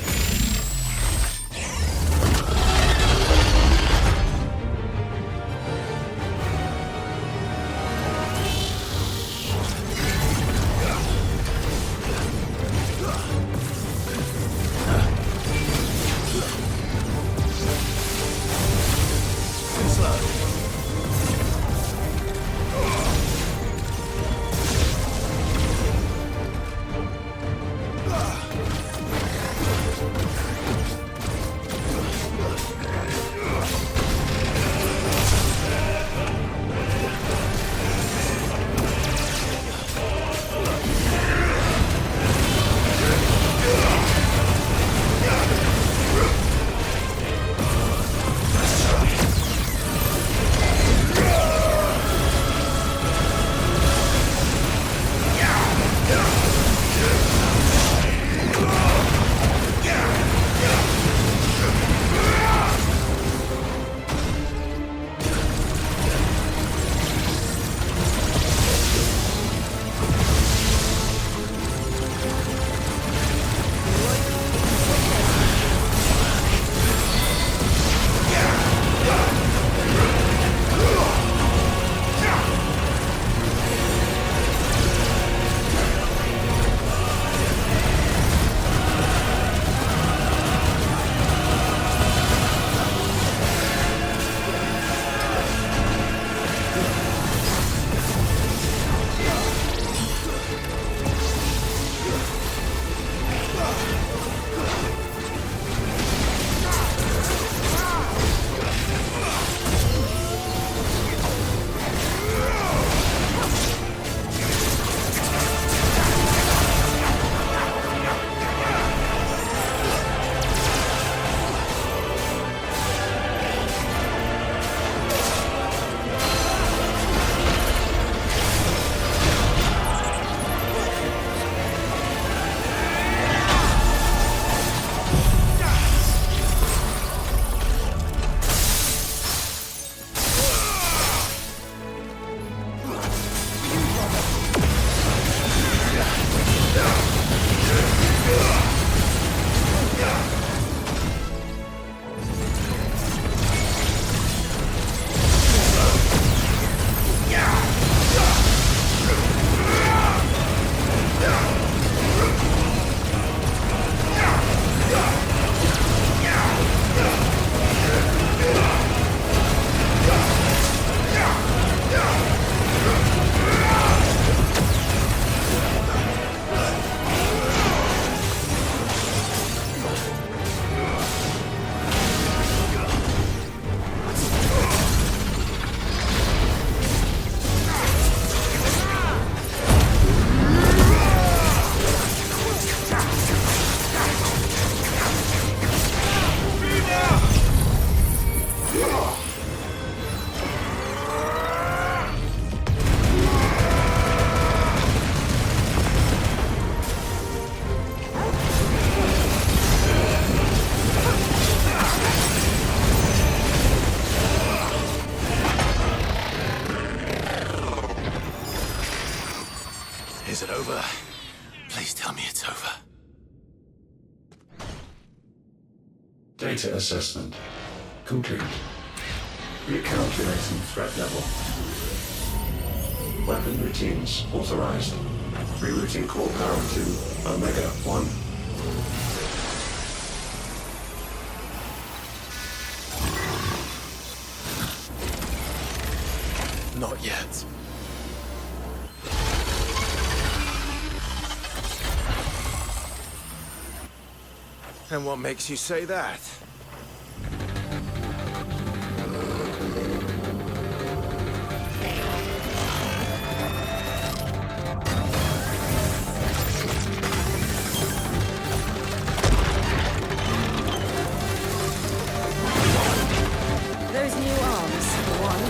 Please tell me it's over. Data assessment complete. Recalculating threat level. Weapon routines authorized. Rerouting core power to Omega 1. Not yet. And what makes you say that? Those new arms, for one.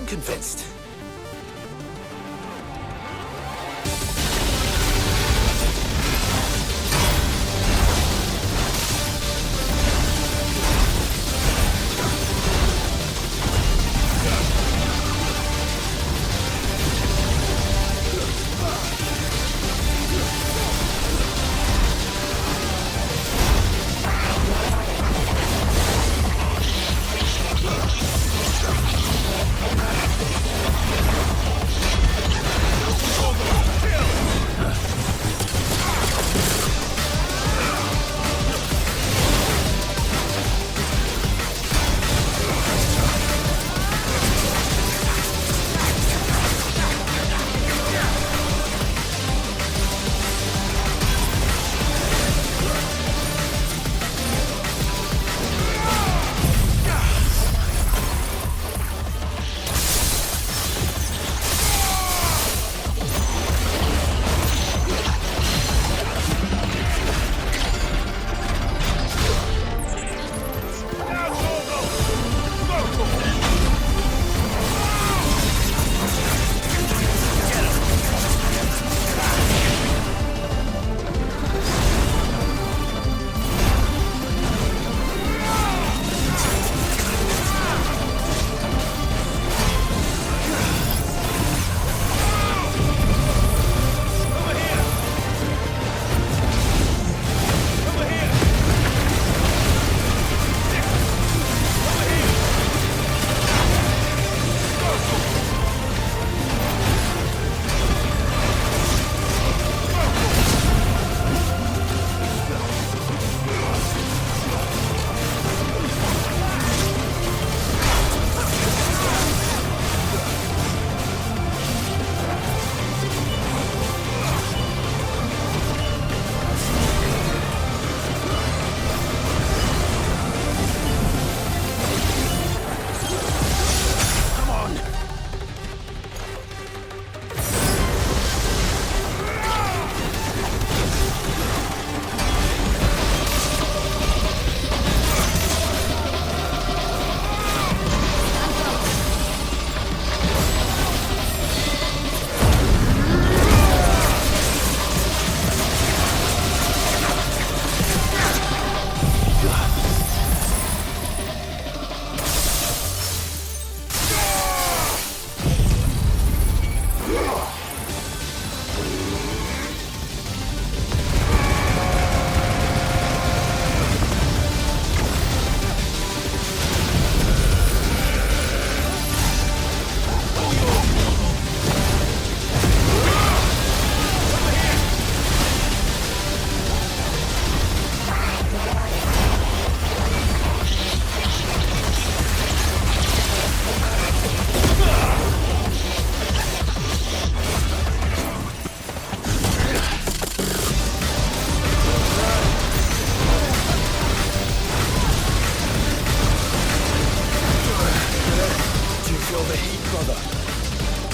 Convinced.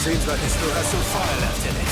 Seems like it still has some fire left in it.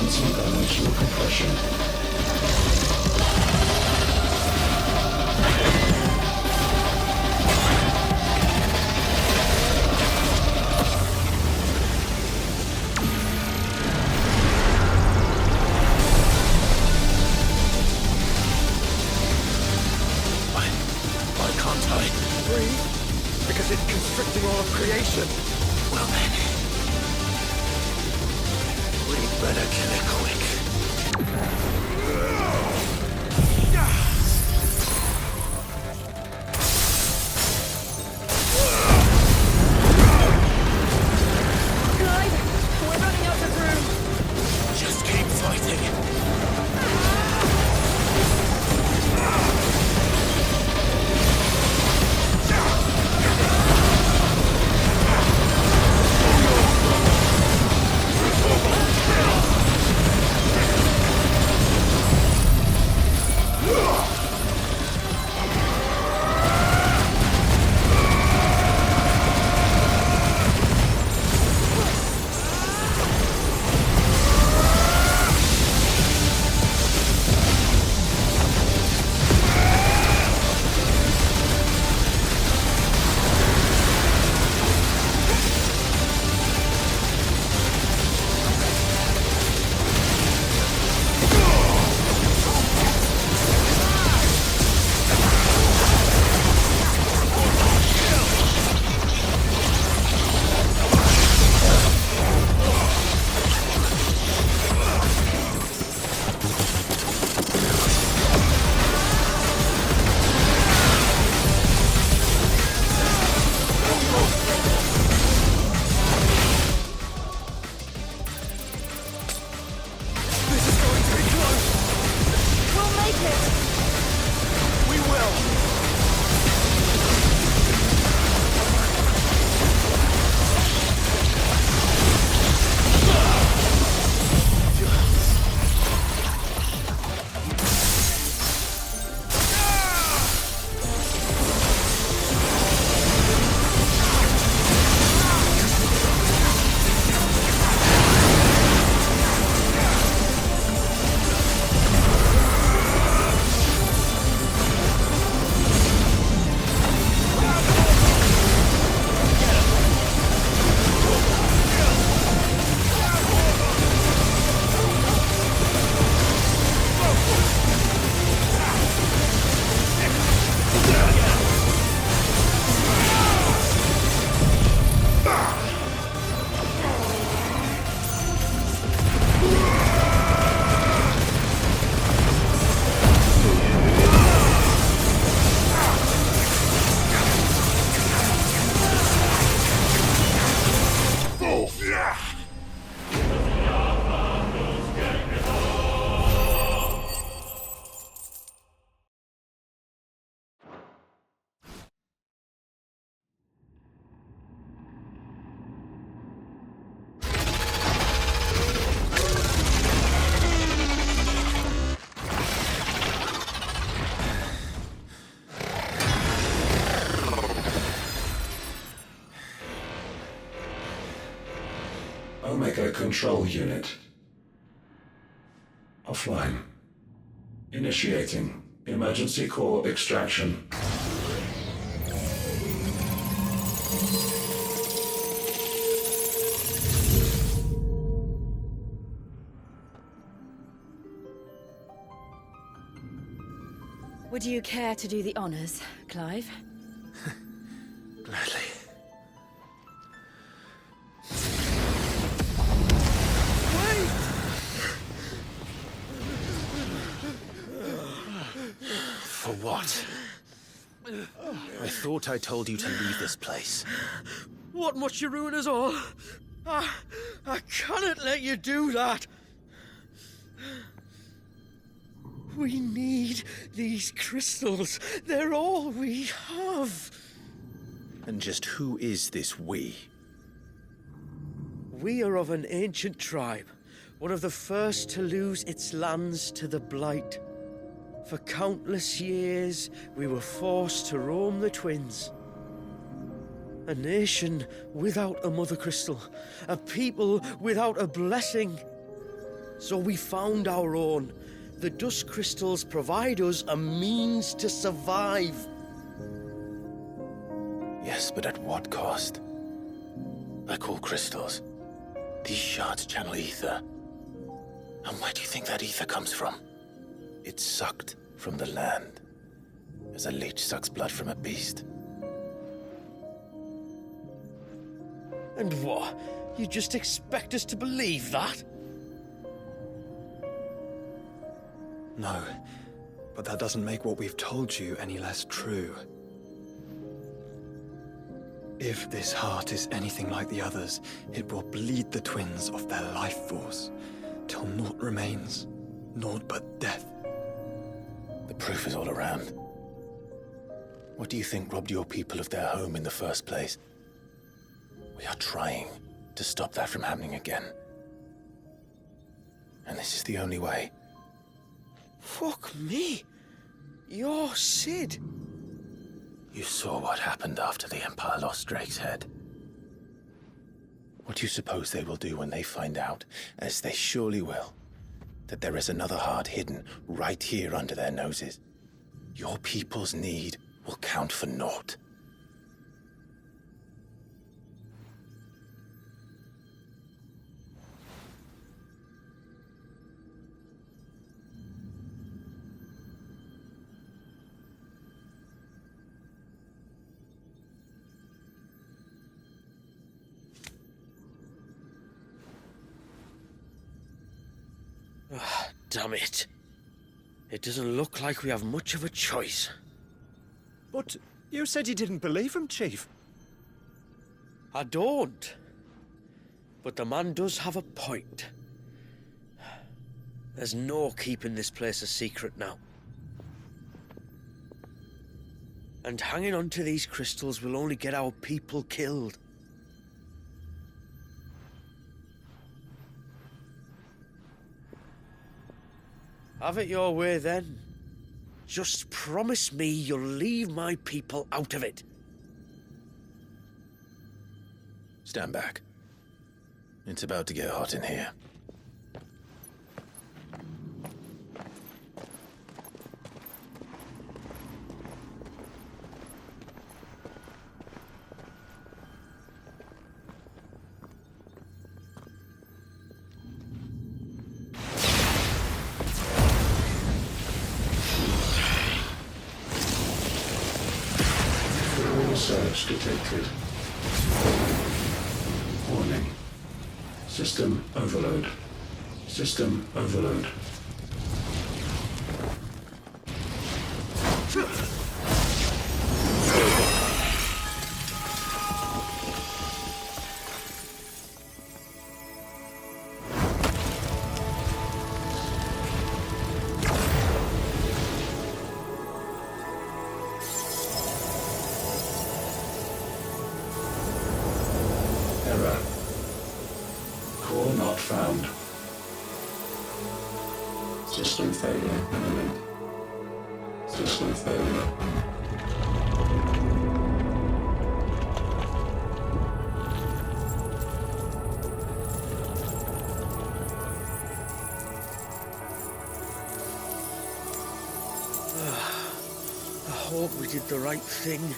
anti-dimensional compression. Why can't I? Breathe? Because it's constricting all of creation. Well then, we'd better kill it quick. Clive, we're running out of room. Just keep fighting. Omega Control Unit. Offline. Initiating emergency core extraction. Would you care to do the honors, Clive? Gladly. For what? I thought I told you to leave this place. What must you ruin us all? I cannot let you do that. We need these crystals. They're all we have. And just who is this we? We are of an ancient tribe, one of the first to lose its lands to the Blight. For countless years, we were forced to roam the Twins. A nation without a Mothercrystal, a people without a blessing. So we found our own. The dust crystals provide us a means to survive. Yes, but at what cost? Like all crystals, these shards channel ether. And where do you think that ether comes from? It's sucked from the land, as a leech sucks blood from a beast. And what? You just expect us to believe that? No, but that doesn't make what we've told you any less true. If this heart is anything like the others, it will bleed the twins of their life force, till naught remains, naught but death. The proof is all around. What do you think robbed your people of their home in the first place? We are trying to stop that from happening again. And this is the only way. Fuck me. You're Sid. You saw what happened after the Empire lost Drake's head. What do you suppose they will do when they find out, as they surely will, that there is another heart hidden right here under their noses? Your people's need will count for naught. Damn it. It doesn't look like we have much of a choice. But you said you didn't believe him, Chief. I don't. But the man does have a point. There's no keeping this place a secret now. And hanging on to these crystals will only get our people killed. Have it your way, then. Just promise me you'll leave my people out of it. Stand back. It's about to get hot in here. Surge detected. Warning. System overload. System overload. System failure imminent. System failure. I hope we did the right thing.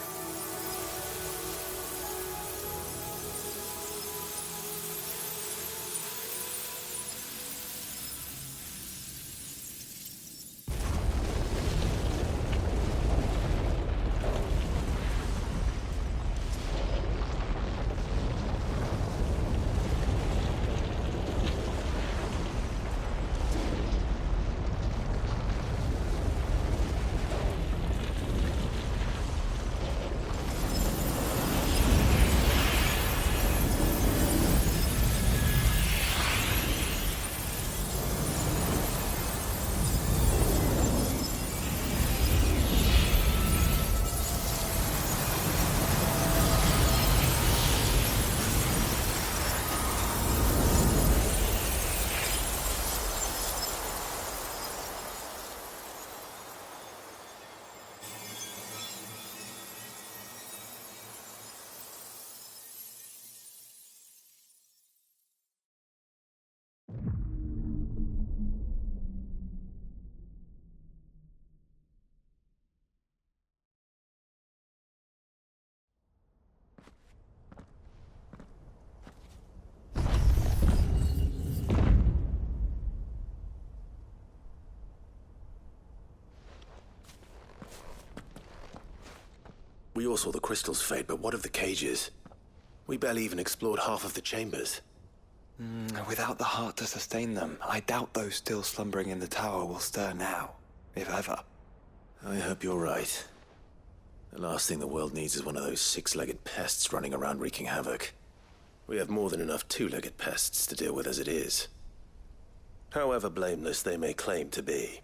We all saw the crystals fade, but what of the cages? We barely even explored half of the chambers. Without the heart to sustain them, I doubt those still slumbering in the tower will stir now, if ever. I hope you're right. The last thing the world needs is one of those six-legged pests running around wreaking havoc. We have more than enough two-legged pests to deal with as it is. However blameless they may claim to be.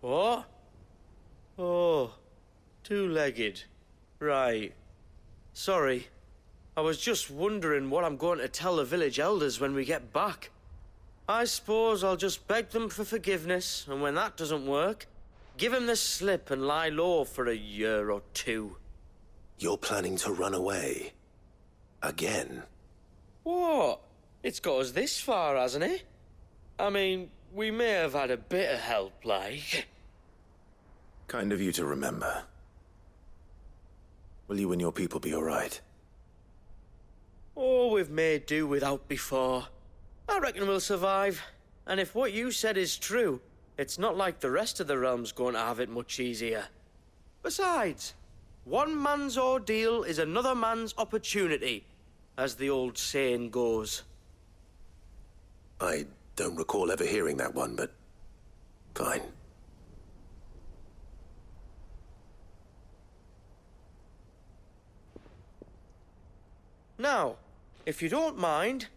What? Oh, two-legged. Right. Sorry. I was just wondering what I'm going to tell the village elders when we get back. I suppose I'll just beg them for forgiveness, and when that doesn't work, give them the slip and lie low for a year or two. You're planning to run away? Again? What? It's got us this far, hasn't it? I mean, we may have had a bit of help, like. Kind of you to remember. Will you and your people be all right? Oh, we've made do without before. I reckon we'll survive. And if what you said is true, it's not like the rest of the realm's going to have it much easier. Besides, one man's ordeal is another man's opportunity, as the old saying goes. I don't recall ever hearing that one, but fine. Now, if you don't mind,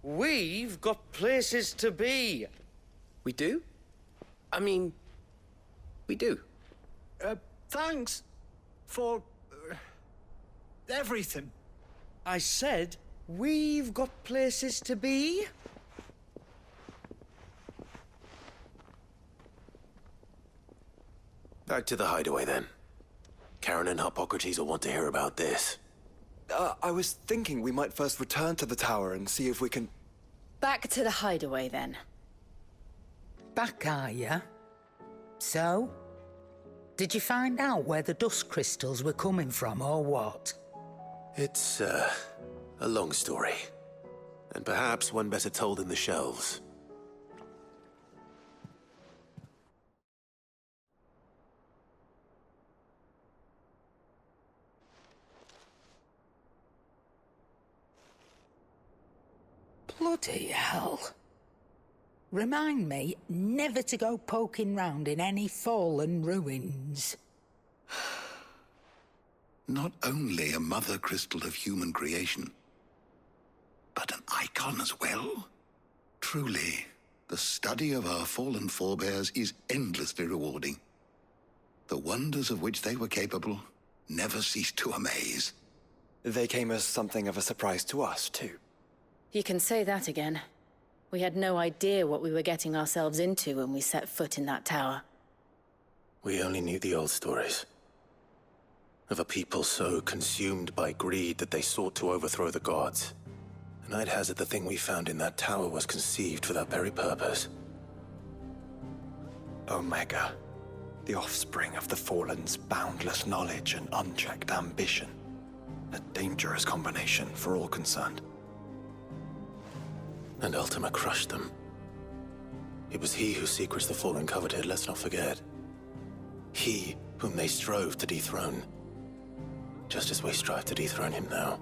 we've got places to be. We do? I mean, we do. Thanks for everything. I said we've got places to be. Back to the hideaway, then. Karen and Hippocrates will want to hear about this. I was thinking we might first return to the tower and see if we can... Back to the hideaway, then. Back, are ya? So? Did you find out where the dust crystals were coming from, or what? It's, a long story. And perhaps one better told in the shelves. Bloody hell. Remind me never to go poking round in any fallen ruins. Not only a mother crystal of human creation, but an icon as well. Truly, the study of our fallen forebears is endlessly rewarding. The wonders of which they were capable never cease to amaze. They came as something of a surprise to us, too. You can say that again. We had no idea what we were getting ourselves into when we set foot in that tower. We only knew the old stories. Of a people so consumed by greed that they sought to overthrow the gods. And I'd hazard the thing we found in that tower was conceived for that very purpose. Omega. The offspring of the Fallen's boundless knowledge and unchecked ambition. A dangerous combination for all concerned. And Ultima crushed them. It was he whose secrets the Fallen coveted, let's not forget. He whom they strove to dethrone. Just as we strive to dethrone him now.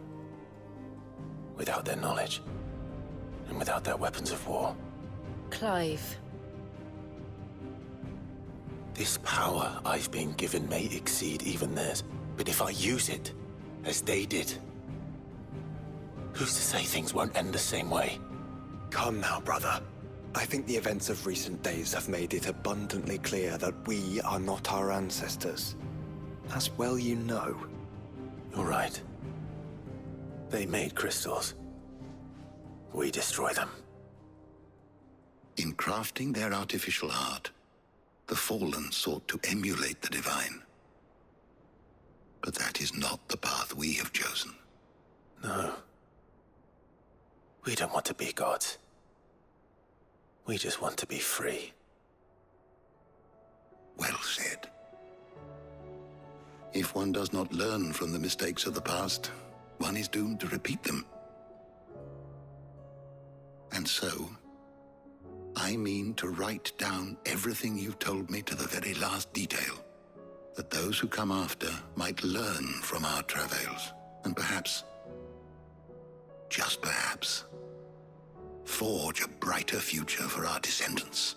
Without their knowledge. And without their weapons of war. Clive. This power I've been given may exceed even theirs, but if I use it, as they did, who's to say things won't end the same way? Come now, brother. I think the events of recent days have made it abundantly clear that we are not our ancestors. As well you know. You're right. They made crystals. We destroy them. In crafting their artificial art, the Fallen sought to emulate the divine. But that is not the path we have chosen. No. We don't want to be gods. We just want to be free. Well said. If one does not learn from the mistakes of the past, one is doomed to repeat them. And so, I mean to write down everything you told me to the very last detail. that those who come after might learn from our travails, and perhaps, just perhaps, forge a brighter future for our descendants.